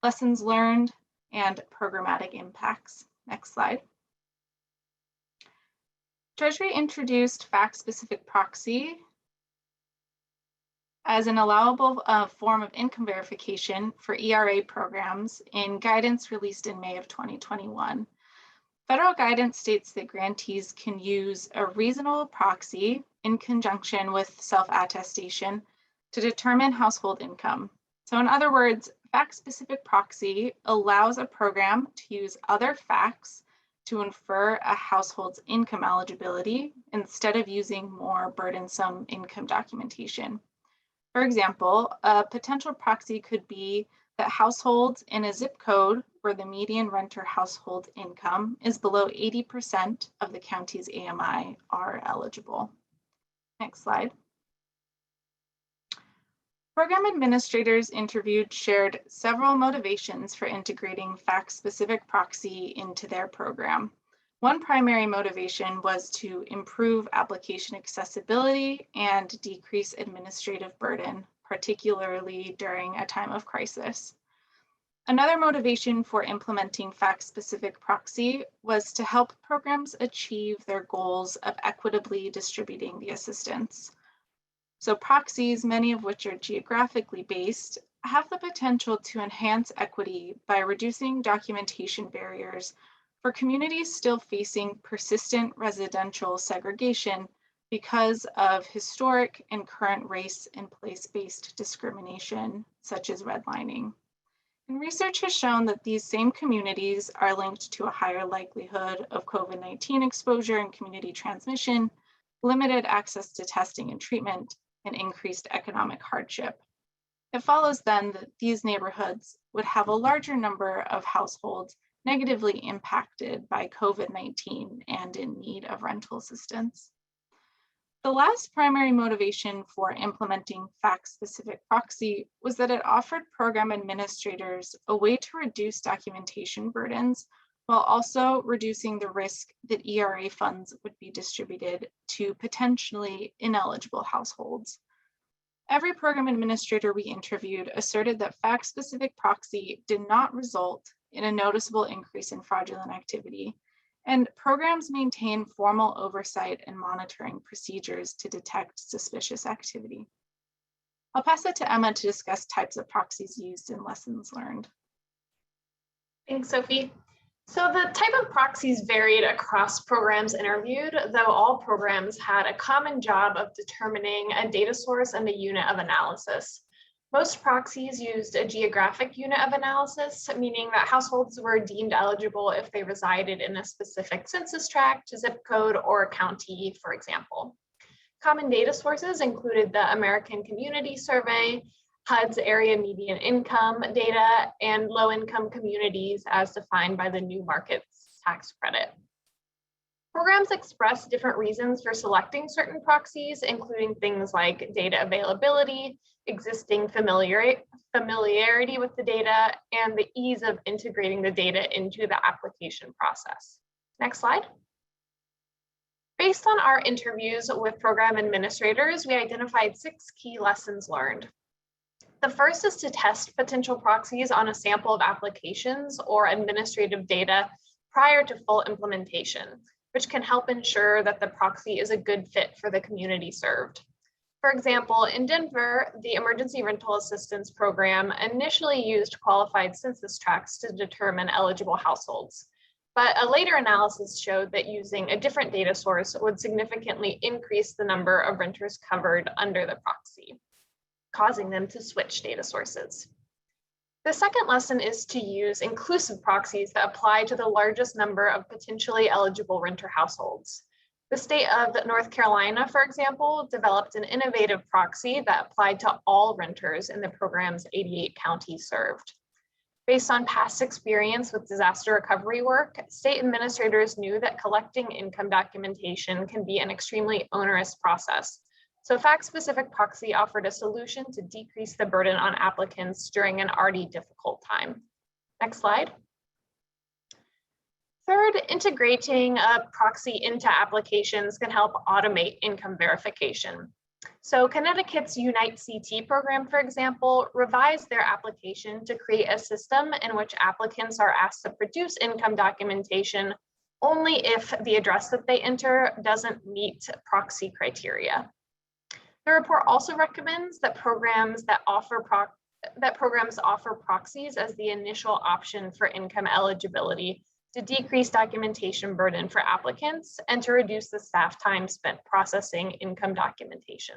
Speaker 5: lessons learned, and programmatic impacts. Next slide. Treasury introduced fact-specific proxy as an allowable form of income verification for ERA programs in guidance released in May of 2021. Federal guidance states that grantees can use a reasonable proxy in conjunction with self-attestation to determine household income. So in other words, fact-specific proxy allows a program to use other facts to infer a household's income eligibility instead of using more burdensome income documentation. For example, a potential proxy could be that households in a zip code where the median renter household income is below 80% of the county's AMI are eligible. Next slide. Program administrators interviewed shared several motivations for integrating fact-specific proxy into their program. One primary motivation was to improve application accessibility and decrease administrative burden, particularly during a time of crisis. Another motivation for implementing fact-specific proxy was to help programs achieve their goals of equitably distributing the assistance. So proxies, many of which are geographically based, have the potential to enhance equity by reducing documentation barriers for communities still facing persistent residential segregation because of historic and current race and place-based discrimination, such as redlining. And research has shown that these same communities are linked to a higher likelihood of COVID-19 exposure and community transmission, limited access to testing and treatment, and increased economic hardship. It follows then that these neighborhoods would have a larger number of households negatively impacted by COVID-19 and in need of rental assistance. The last primary motivation for implementing fact-specific proxy was that it offered program administrators a way to reduce documentation burdens while also reducing the risk that ERA funds would be distributed to potentially ineligible households. Every program administrator we interviewed asserted that fact-specific proxy did not result in a noticeable increase in fraudulent activity, and programs maintain formal oversight and monitoring procedures to detect suspicious activity. I'll pass it to Emma to discuss types of proxies used and lessons learned.
Speaker 6: Thanks, Sophie. So the type of proxies varied across programs interviewed, though all programs had a common job of determining a data source and a unit of analysis. Most proxies used a geographic unit of analysis, meaning that households were deemed eligible if they resided in a specific census tract, zip code, or county, for example. Common data sources included the American Community Survey, HUD's area median income data, and low-income communities as defined by the New Markets Tax Credit. Programs express different reasons for selecting certain proxies, including things like data availability, existing familiarity with the data, and the ease of integrating the data into the application process. Next slide. Based on our interviews with program administrators, we identified 6 key lessons learned. The first is to test potential proxies on a sample of applications or administrative data prior to full implementation, which can help ensure that the proxy is a good fit for the community served. For example, in Denver, the Emergency Rental Assistance Program initially used qualified census tracts to determine eligible households, but a later analysis showed that using a different data source would significantly increase the number of renters covered under the proxy, causing them to switch data sources. The second lesson is to use inclusive proxies that apply to the largest number of potentially eligible renter households. The state of North Carolina, for example, developed an innovative proxy that applied to all renters in the program's 88 counties served. Based on past experience with disaster recovery work, state administrators knew that collecting income documentation can be an extremely onerous process. So fact-specific proxy offered a solution to decrease the burden on applicants during an already difficult time. Next slide. Third, integrating a proxy into applications can help automate income verification. So Connecticut's Unite CT program, for example, revised their application to create a system in which applicants are asked to produce income documentation only if the address that they enter doesn't meet proxy criteria. The report also recommends that programs offer proxies as the initial option for income eligibility to decrease documentation burden for applicants and to reduce the staff time spent processing income documentation.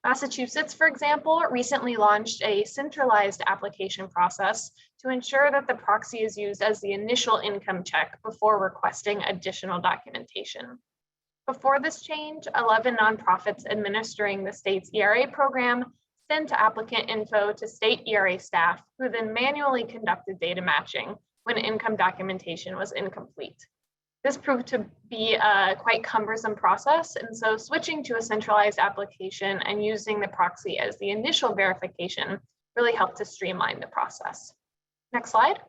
Speaker 6: Massachusetts, for example, recently launched a centralized application process to ensure that the proxy is used as the initial income check before requesting additional documentation. Before this change, 11 nonprofits administering the state's ERA program sent applicant info to state ERA staff, who then manually conducted data matching when income documentation was incomplete. This proved to be a quite cumbersome process, and so switching to a centralized application and using the proxy as the initial verification really helped to streamline the process. Next slide.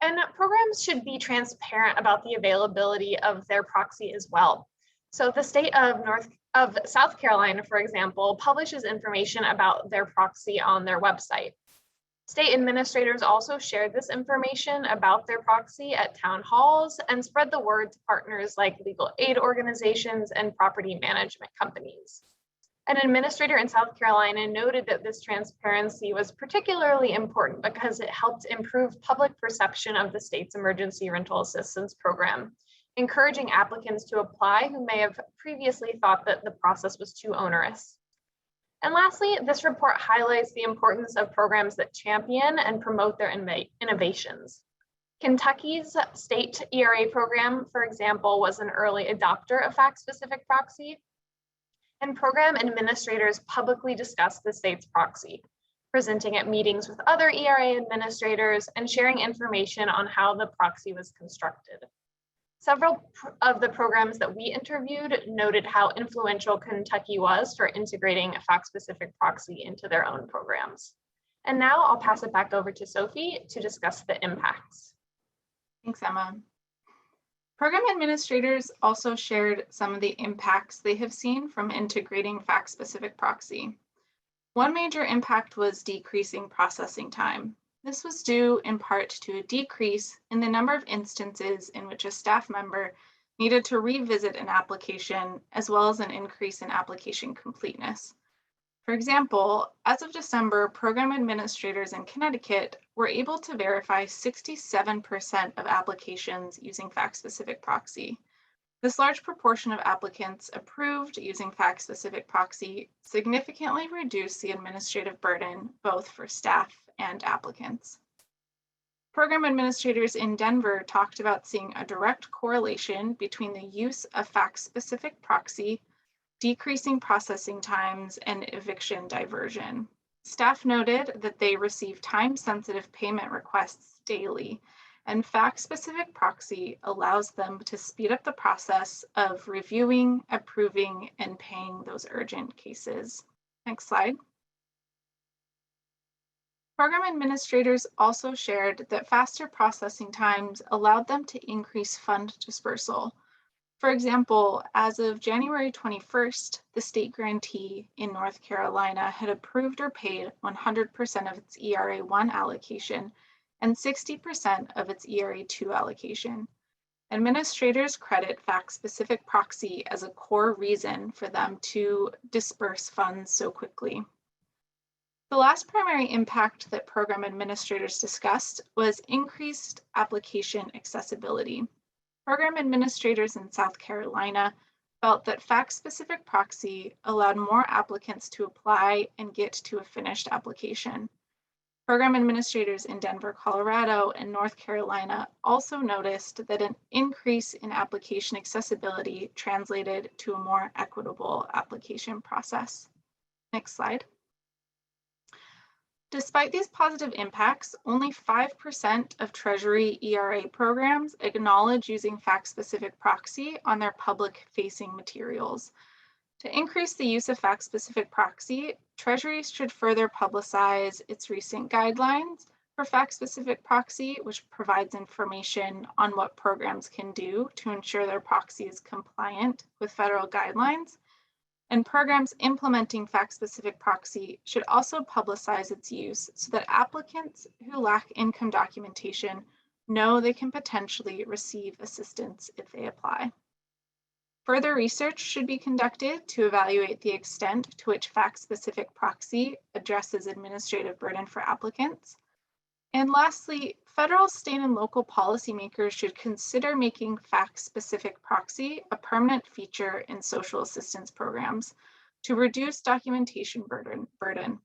Speaker 6: And programs should be transparent about the availability of their proxy as well. So the state of South Carolina, for example, publishes information about their proxy on their website. State administrators also shared this information about their proxy at town halls and spread the word to partners like legal aid organizations and property management companies. An administrator in South Carolina noted that this transparency was particularly important because it helped improve public perception of the state's emergency rental assistance program, encouraging applicants to apply who may have previously thought that the process was too onerous. And lastly, this report highlights the importance of programs that champion and promote their innovations. Kentucky's state ERA program, for example, was an early adopter of fact-specific proxy, and program administrators publicly discussed the state's proxy, presenting at meetings with other ERA administrators and sharing information on how the proxy was constructed. Several of the programs that we interviewed noted how influential Kentucky was for integrating a fact-specific proxy into their own programs. And now I'll pass it back over to Sophie to discuss the impacts.
Speaker 5: Thanks, Emma. Program administrators also shared some of the impacts they have seen from integrating fact-specific proxy. One major impact was decreasing processing time. This was due in part to a decrease in the number of instances in which a staff member needed to revisit an application, as well as an increase in application completeness. For example, as of December, program administrators in Connecticut were able to verify 67% of applications using fact-specific proxy. This large proportion of applicants approved using fact-specific proxy significantly reduced the administrative burden, both for staff and applicants. Program administrators in Denver talked about seeing a direct correlation between the use of fact-specific proxy, decreasing processing times, and eviction diversion. Staff noted that they receive time-sensitive payment requests daily, and fact-specific proxy allows them to speed up the process of reviewing, approving, and paying those urgent cases. Next slide. Program administrators also shared that faster processing times allowed them to increase fund dispersal. For example, as of January 21st, the state grantee in North Carolina had approved or paid 100% of its ERA1 allocation and 60% of its ERA2 allocation. Administrators credit fact-specific proxy as a core reason for them to disperse funds so quickly. The last primary impact that program administrators discussed was increased application accessibility. Program administrators in South Carolina felt that fact-specific proxy allowed more applicants to apply and get to a finished application. Program administrators in Denver, Colorado, and North Carolina also noticed that an increase in application accessibility translated to a more equitable application process. Next slide. Despite these positive impacts, only 5% of Treasury ERA programs acknowledge using fact-specific proxy on their public-facing materials. To increase the use of fact-specific proxy, Treasury should further publicize its recent guidelines for fact-specific proxy, which provides information on what programs can do to ensure their proxy is compliant with federal guidelines. And programs implementing fact-specific proxy should also publicize its use so that applicants who lack income documentation know they can potentially receive assistance if they apply. Further research should be conducted to evaluate the extent to which fact-specific proxy addresses administrative burden for applicants. And lastly, federal, state, and local policymakers should consider making fact-specific proxy a permanent feature in social assistance programs to reduce documentation burden.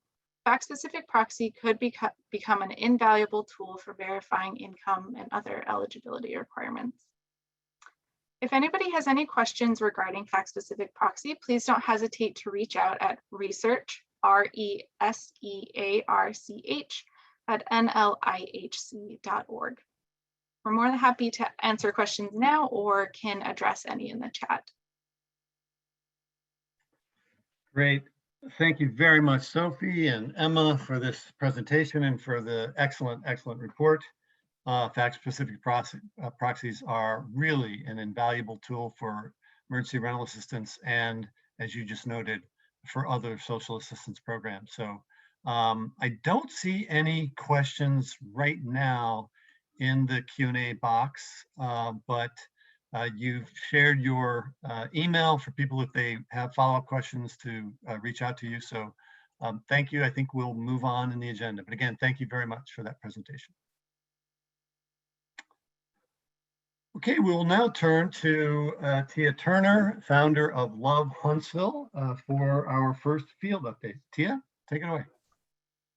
Speaker 5: fact-specific proxy could become an invaluable tool for verifying income and other eligibility requirements. If anybody has any questions regarding fact-specific proxy, please don't hesitate to reach out at research, RESEARCH, at nlihc.org. We're more than happy to answer questions now or can address any in the chat.
Speaker 1: Great. Thank you very much, Sophie and Emma, for this presentation and for the excellent report. Fact-specific proxies are really an invaluable tool for emergency rental assistance and, as you just noted, for other social assistance programs. So I don't see any questions right now in the Q&A box, but you've shared your email for people if they have follow-up questions to reach out to you. So thank you. I think we'll move on in the agenda. But again, thank you very much for that presentation. Okay, we will now turn to Tia Turner, founder of Love Huntsville, for our first field update. Tia, take it away.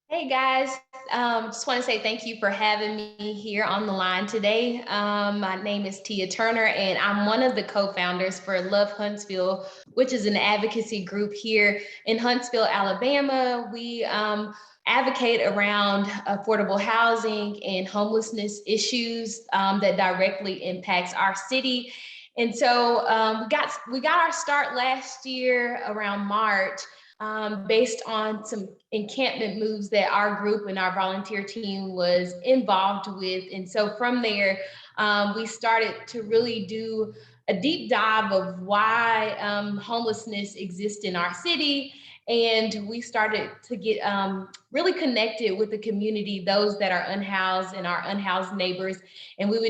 Speaker 7: Hey guys, just want to say thank you for having me here on the line today. My name is Tia Turner and I'm one of the co-founders for Love Huntsville, which is an advocacy group here in Huntsville, Alabama. We advocate around affordable housing and homelessness issues that directly impacts our city. And so we got our start last year around March. Based on some encampment moves that our group and our volunteer team was involved with. And so from there, we started to really do a deep dive of why homelessness exists in our city. And we started to get really connected with the community, those that are unhoused and our unhoused neighbors. And we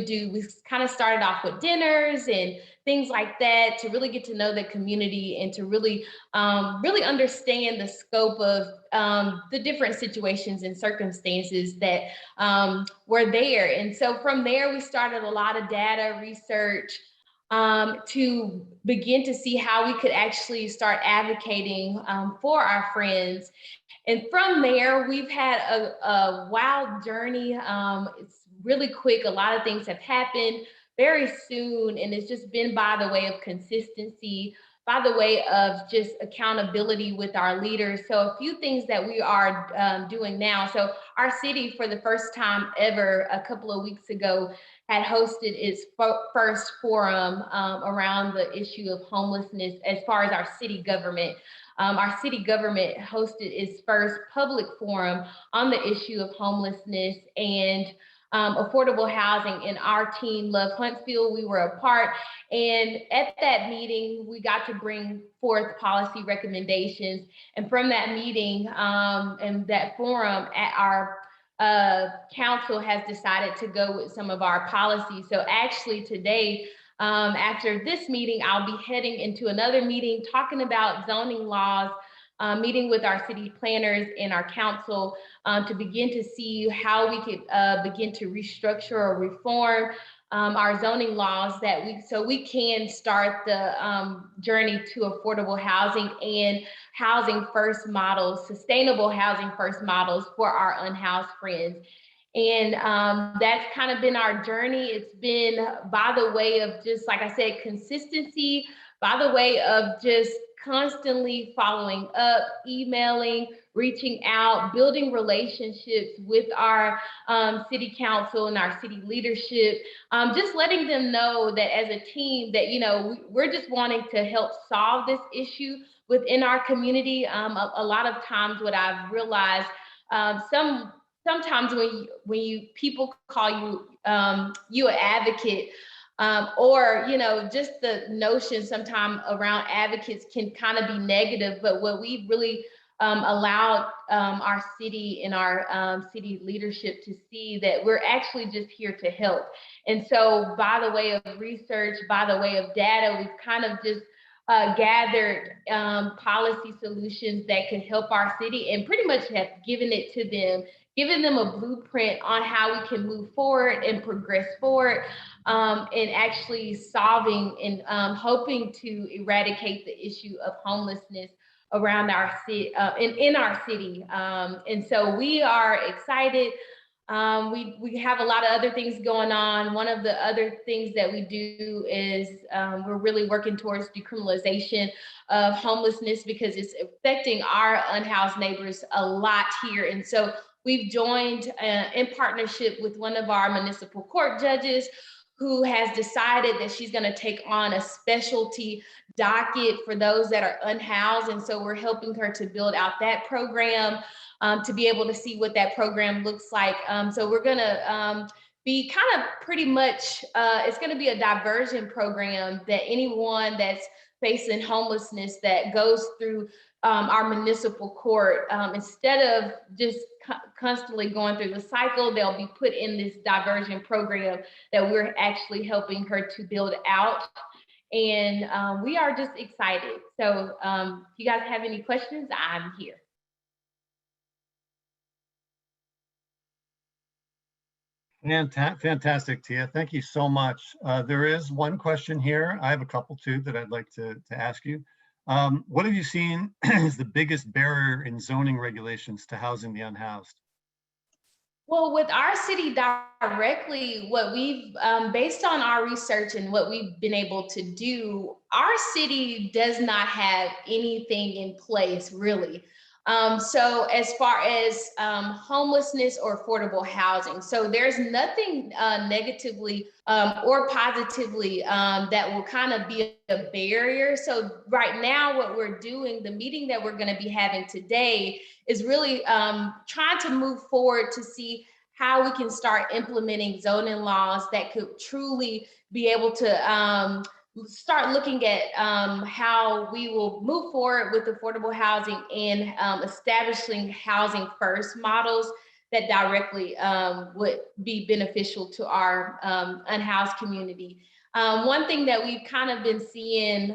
Speaker 7: kind of started off with dinners and things like that to really get to know the community and to really understand the scope of the different situations and circumstances that were there. And so from there, we started a lot of data research to begin to see how we could actually start advocating for our friends. And from there, we've had a wild journey. It's really quick. A lot of things have happened very soon, and it's just been by the way of consistency, by the way of just accountability with our leaders. So a few things that we are doing now. So our city, for the first time ever, a couple of weeks ago, had hosted its first forum around the issue of homelessness as far as our city government. Our city government hosted its first public forum on the issue of homelessness and affordable housing, and our team, Love Huntsville, we were a part. And at that meeting, we got to bring forth policy recommendations. And from that meeting and that forum, at our council has decided to go with some of our policies. So actually today, after this meeting, I'll be heading into another meeting talking about zoning laws, meeting with our city planners and our council to begin to see how we could begin to restructure or reform our zoning laws so we can start the journey to affordable housing and housing first models, sustainable housing first models for our unhoused friends. And that's kind of been our journey. It's been by the way of just, like I said, consistency, by the way of just constantly following up, emailing, reaching out, building relationships with our city council and our city leadership, just letting them know that as a team that, you know, we're just wanting to help solve this issue within our community. A lot of times what I've realized, sometimes when people call you you an advocate, or, you know, just the notion sometimes around advocates can kind of be negative, but what we really allowed our city and our city leadership to see that we're actually just here to help. And so by the way of research, by the way of data, we've kind of just gathered policy solutions that could help our city and pretty much have given it to them, giving them a blueprint on how we can move forward and progress forward and actually solving and hoping to eradicate the issue of homelessness around our city, in our city. And so we are excited. We have a lot of other things going on. One of the other things that we do is we're really working towards decriminalization of homelessness because it's affecting our unhoused neighbors a lot here. And so we've joined in partnership with one of our municipal court judges who has decided that she's going to take on a specialty docket for those that are unhoused. And so we're helping her to build out that program to be able to see what that program looks like. So we're going to be kind of pretty much, it's going to be a diversion program that anyone that's facing homelessness that goes through our municipal court, instead of just constantly going through the cycle, they'll be put in this diversion program that we're actually helping her to build out. And we are just excited. So if you guys have any questions, I'm here.
Speaker 1: Fantastic, Tia. Thank you so much. There is one question here. I have a couple too that I'd like to ask you. What have you seen is the biggest barrier in zoning regulations to housing the unhoused?
Speaker 7: Well, with our city directly, what we've, based on our research and what we've been able to do, our city does not have anything in place really. So as far as homelessness or affordable housing, so there's nothing negatively or positively that will kind of be a barrier. So right now what we're doing, the meeting that we're going to be having today is really trying to move forward to see how we can start implementing zoning laws that could truly be able to start looking at how we will move forward with affordable housing and establishing housing first models that directly would be beneficial to our unhoused community. One thing that we've kind of been seeing,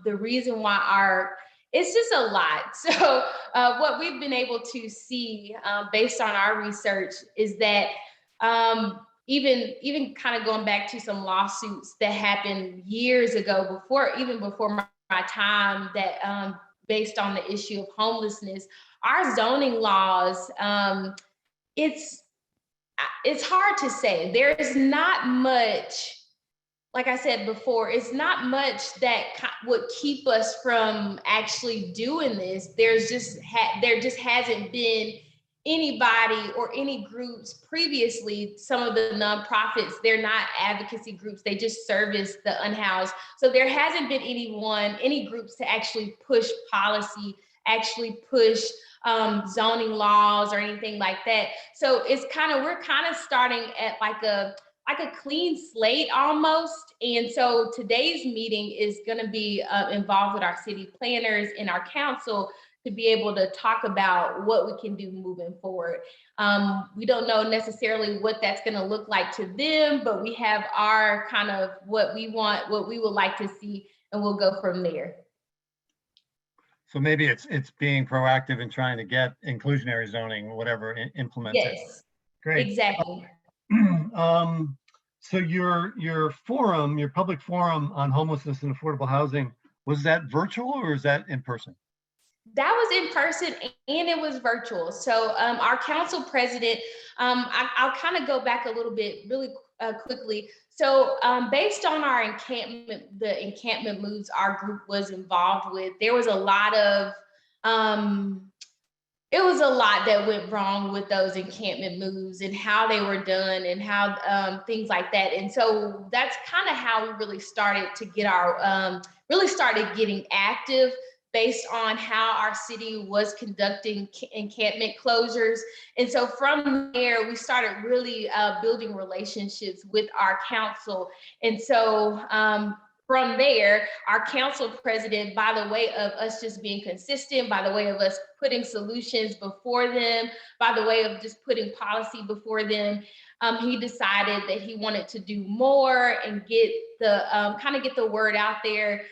Speaker 7: the reason why it's just a lot. So what we've been able to see based on our research is that even kind of going back to some lawsuits that happened years ago, even before my time, that based on the issue of homelessness, our zoning laws, it's hard to say. There's not much, like I said before, it's not much that would keep us from actually doing this. There just hasn't been anybody or any groups previously. Some of the nonprofits, they're not advocacy groups, they just service the unhoused. So there hasn't been any groups to actually push policy, actually push zoning laws or anything like that. So we're kind of starting at like a clean slate almost. And so today's meeting is going to be involved with our city planners and our council to be able to talk about what we can do moving forward. We don't know necessarily what that's going to look like to them, but we have our kind of what we want, what we would like to see, and we'll go from there.
Speaker 1: So maybe it's being proactive and trying to get inclusionary zoning, whatever, implemented.
Speaker 7: Yes,
Speaker 1: Great.
Speaker 7: exactly.
Speaker 1: So your public forum on homelessness and affordable housing, was that virtual or is that in person?
Speaker 7: That was in person and it was virtual. So our council president, I'll kind of go back a little bit really quickly. So based on our the encampment moves our group was involved with, there was a lot of, it was a lot that went wrong with those encampment moves and how they were done and how things like that. And so that's kind of how we really started to get getting active based on how our city was conducting encampment closures. And so from there, we started really building relationships with our council. And so from there, our council president, by the way of us just being consistent, by the way of us putting solutions before them, by the way of just putting policy before them, he decided that he wanted to do more and get the word out there.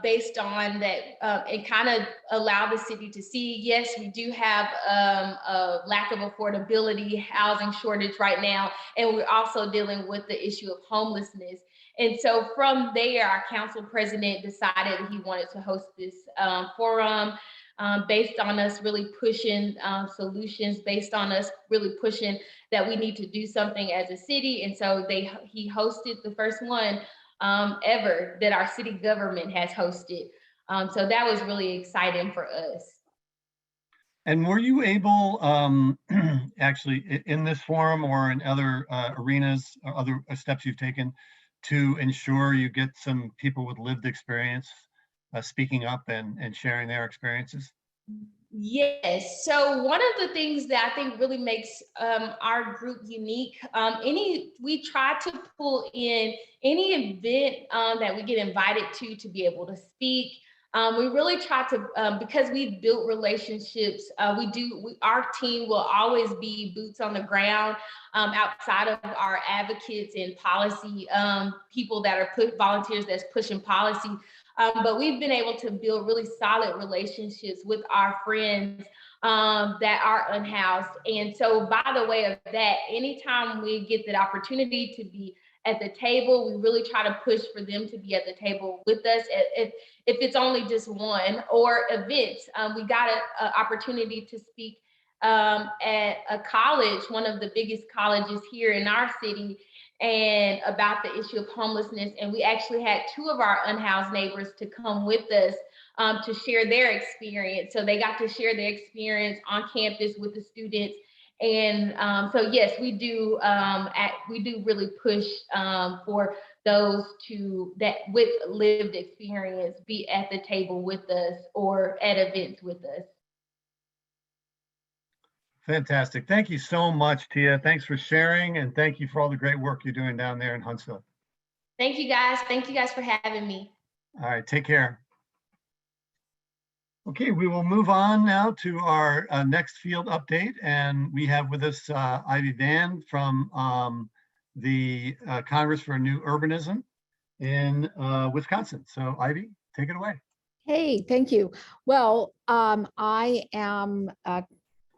Speaker 7: based on that, and kind of allow the city to see, yes, we do have a lack of affordability, housing shortage right now, and we're also dealing with the issue of homelessness. And so from there, our council president decided he wanted to host this forum based on us really pushing solutions, based on us really pushing that we need to do something as a city. And so he hosted the first one ever that our city government has hosted. So that was really exciting for us.
Speaker 1: And were you able, actually, in this forum or in other arenas or other steps you've taken to ensure you get some people with lived experience speaking up and sharing their experiences?
Speaker 7: Yes. So one of the things that I think really makes our group unique, we try to pull in any event that we get invited to be able to speak. We really try to, because we've built relationships, our team will always be boots on the ground outside of our advocates and policy people that are volunteers that's pushing policy. But we've been able to build really solid relationships with our friends that are unhoused. And so by the way of that, anytime we get that opportunity to be at the table, we really try to push for them to be at the table with us. If it's only just one, or events, we got an opportunity to speak at a college, one of the biggest colleges here in our city, and about the issue of homelessness. And we actually had two of our unhoused neighbors to come with us to share their experience. So they got to share their experience on campus with the students. And so yes, we do really push for those that with lived experience be at the table with us or at events with us.
Speaker 1: Fantastic. Thank you so much, Tia. Thanks for sharing, and thank you for all the great work you're doing down there in Huntsville.
Speaker 7: Thank you guys. Thank you guys for having me.
Speaker 1: All right, take care. Okay, we will move on now to our next field update, and we have with us Ivy Van from the Congress for New Urbanism in Wisconsin. So Ivy, take it away.
Speaker 8: Hey, thank you. Well,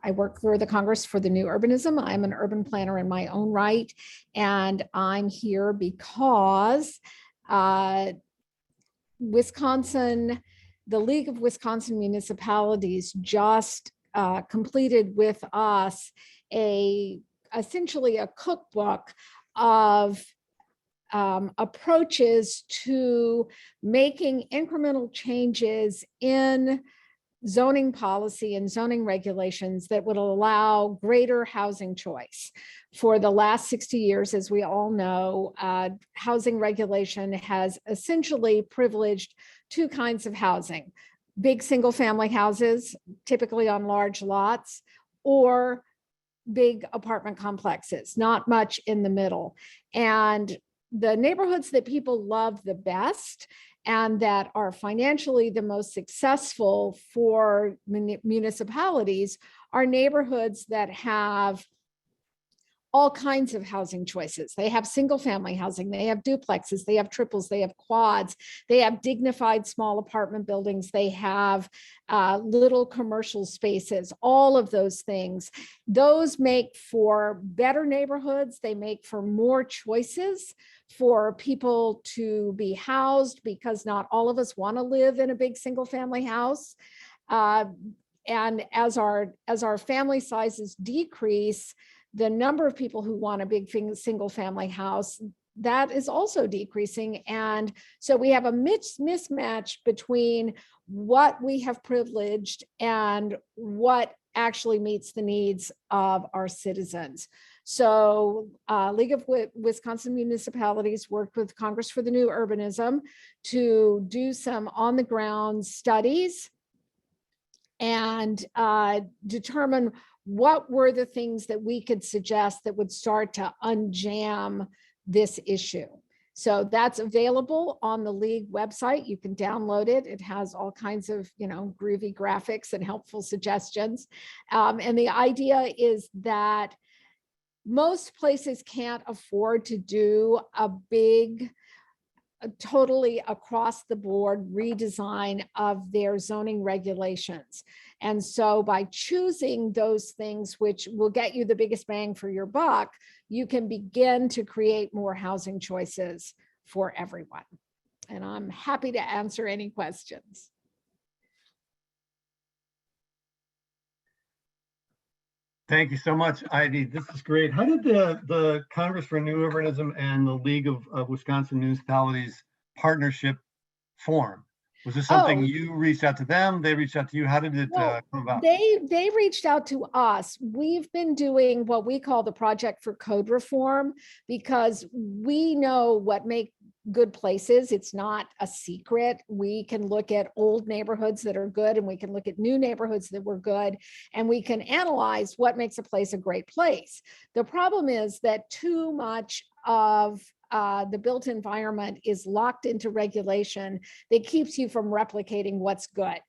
Speaker 8: I work for the Congress for the New Urbanism. I'm an urban planner in my own right, and I'm here because Wisconsin, the League of Wisconsin Municipalities just completed with us essentially a cookbook of approaches to making incremental changes in zoning policy and zoning regulations that would allow greater housing choice. For the last 60 years, as we all know, housing regulation has essentially privileged two kinds of housing: big single family houses, typically on large lots, or big apartment complexes, not much in the middle. And the neighborhoods that people love the best and that are financially the most successful for municipalities are neighborhoods that have all kinds of housing choices. They have single family housing, they have duplexes, they have triples, they have quads, they have dignified small apartment buildings, they have little commercial spaces, all of those things. Those make for better neighborhoods. They make for more choices for people to be housed, because not all of us want to live in a big single family house. And as our family sizes decrease, the number of people who want a big single family house, that is also decreasing. And so we have a mismatch between what we have privileged and what actually meets the needs of our citizens. So League of Wisconsin Municipalities worked with Congress for the New Urbanism to do some on the ground studies and determine what were the things that we could suggest that would start to unjam this issue. So that's available on the League website. You can download it. It has all kinds of, groovy graphics and helpful suggestions. And the idea is that most places can't afford to do a big a totally across the board redesign of their zoning regulations. And so by choosing those things which will get you the biggest bang for your buck, you can begin to create more housing choices for everyone. And I'm happy to answer any questions.
Speaker 1: Thank you so much, Ivy. This is great. How did the Congress for New Urbanism and the League of Wisconsin Municipalities partnership form? Was this something you reached out to them? They reached out to you? How did it come about?
Speaker 8: They reached out to us. We've been doing what we call the Project for Code Reform because we know what make good places. It's not a secret. We can look at old neighborhoods that are good, and we can look at new neighborhoods that were good, and we can analyze what makes a place a great place. The problem is that too much of the built environment is locked into regulation that keeps you from replicating what's good.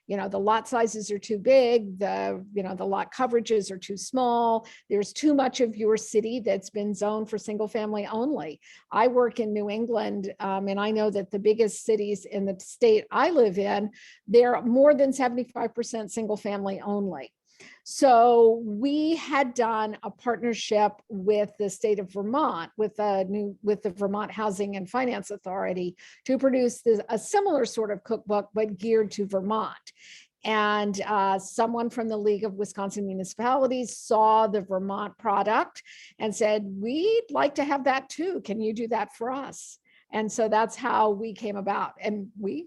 Speaker 8: You know, the lot sizes are too big, the lot coverages are too small. There's too much of your city that's been zoned for single family only. I work in New England, and I know that the biggest cities in the state I live in, they're more than 75% single family only. So we had done a partnership with the state of Vermont, with the Vermont Housing and Finance Authority, to produce a similar sort of cookbook, but geared to Vermont. And someone from the League of Wisconsin Municipalities saw the Vermont product and said, we'd like to have that too. Can you do that for us? And so that's how we came about. And we,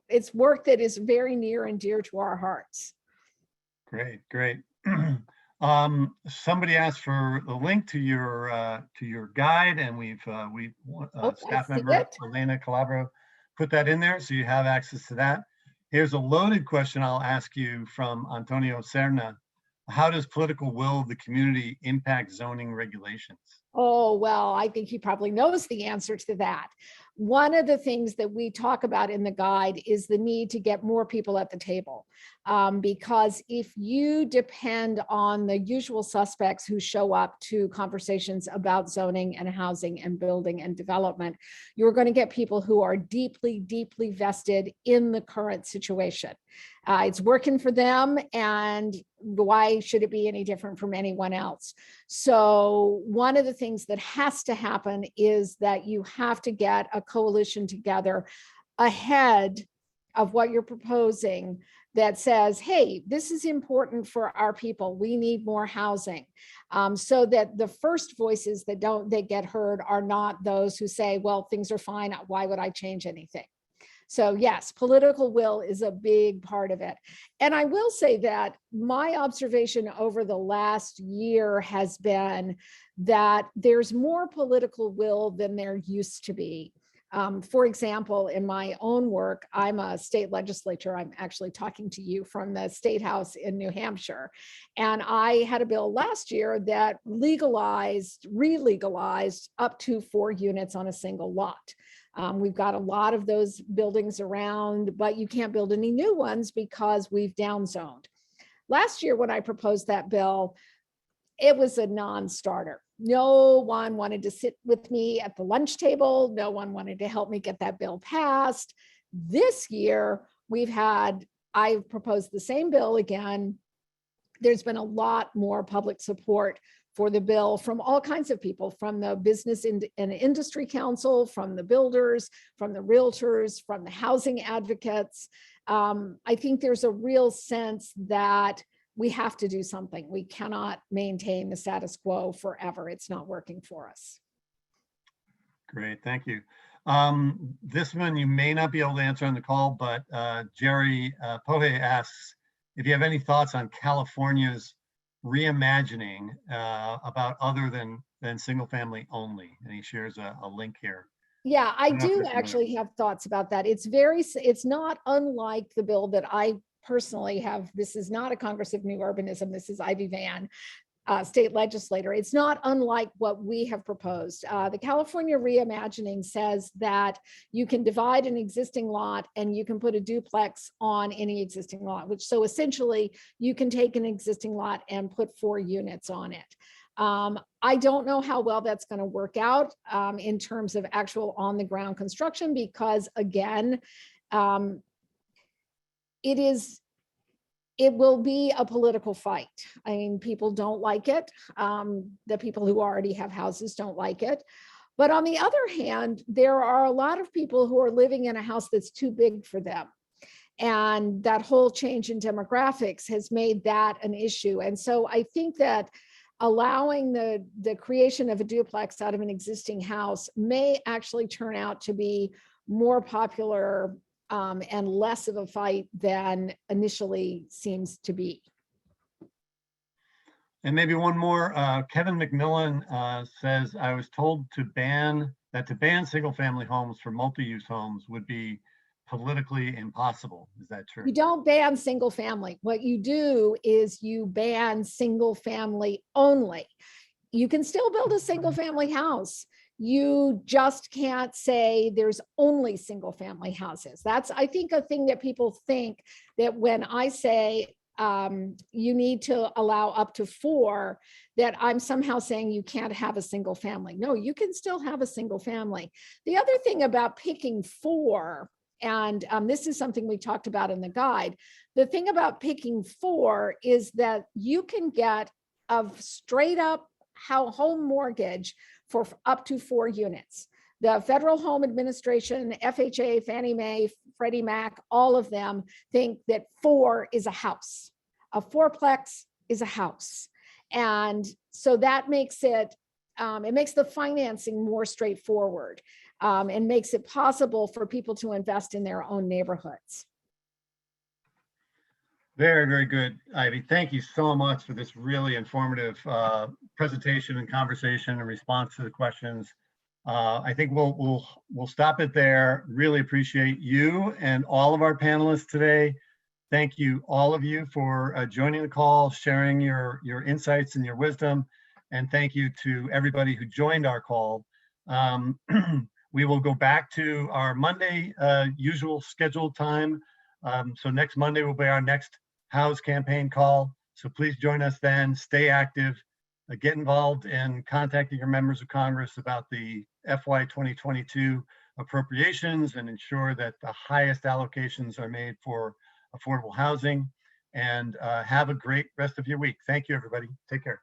Speaker 8: it's work that is very near and dear to our hearts.
Speaker 1: Great, great. Somebody asked for the link to your guide, and we've staff member Elena Calabro put that in there, so you have access to that. Here's a loaded question I'll ask you from Antonio Serna. How does political will of the community impact zoning regulations?
Speaker 8: Oh, well, I think he probably knows the answer to that. One of the things that we talk about in the guide is the need to get more people at the table. Because if you depend on the usual suspects who show up to conversations about zoning and housing and building and development, you're going to get people who are deeply, deeply vested in the current situation. It's working for them, and why should it be any different from anyone else? So one of the things that has to happen is that you have to get a coalition together ahead of what you're proposing that says, hey, this is important for our people. We need more housing. So that the first voices that get heard are not those who say, well, things are fine. Why would I change anything? So yes, political will is a big part of it. And I will say that my observation over the last year has been that there's more political will than there used to be. For example, in my own work, I'm a state legislator. I'm actually talking to you from the State House in New Hampshire. And I had a bill last year that re-legalized up to 4 units on a single lot. We've got a lot of those buildings around, but you can't build any new ones because we've downzoned. Last year, when I proposed that bill, it was a non-starter. No one wanted to sit with me at the lunch table. No one wanted to help me get that bill passed. This year, I've proposed the same bill again. There's been a lot more public support for the bill from all kinds of people, from the Business and Industry Council, from the builders, from the realtors, from the housing advocates. I think there's a real sense that we have to do something. We cannot maintain the status quo forever. It's not working for us.
Speaker 1: Great, thank you. This one you may not be able to answer on the call, but Jerry Pohe asks if you have any thoughts on California's reimagining about other than single family only, and he shares a link here.
Speaker 8: Yeah, I do actually have thoughts about that. It's not unlike the bill that I personally have. This is not a Congress of New Urbanism. This is Ivy Van, state legislator. It's not unlike what we have proposed. The California reimagining says that you can divide an existing lot and you can put a duplex on any existing lot, so essentially you can take an existing lot and put 4 units on it. I don't know how well that's going to work out in terms of actual on the ground construction, because again, it will be a political fight. I mean, people don't like it. The people who already have houses don't like it. But on the other hand, there are a lot of people who are living in a house that's too big for them. And that whole change in demographics has made that an issue. And so I think that allowing the creation of a duplex out of an existing house may actually turn out to be more popular and less of a fight than initially seems to be.
Speaker 1: And maybe one more, Kevin McMillan says, I was told to ban single family homes for multi-use homes would be politically impossible. Is that true?
Speaker 8: You don't ban single family. What you do is you ban single family only. You can still build a single family house. You just can't say there's only single family houses. That's, I think, a thing that people think, that when I say you need to allow up to 4, that I'm somehow saying you can't have a single family. No, you can still have a single family. The other thing about picking 4, and this is something we talked about in the guide, the thing about picking 4 is that you can get a straight up home mortgage for up to 4 units. The Federal Home Administration, FHA, Fannie Mae, Freddie Mac, all of them think that 4 is a house. A fourplex is a house. And so that makes it makes the financing more straightforward and makes it possible for people to invest in their own neighborhoods.
Speaker 1: Very, very good, Ivy. Thank you so much for this really informative presentation and conversation and response to the questions. I think we'll stop it there. Really appreciate you and all of our panelists today. Thank you, all of you, for joining the call, sharing your insights and your wisdom. And thank you to everybody who joined our call. We will go back to our Monday usual scheduled time. So next Monday will be our next HoUSed campaign call. So please join us then. Stay active. Get involved in contacting your members of Congress about the FY 2022 appropriations and ensure that the highest allocations are made for affordable housing. And have a great rest of your week. Thank you, everybody. Take care.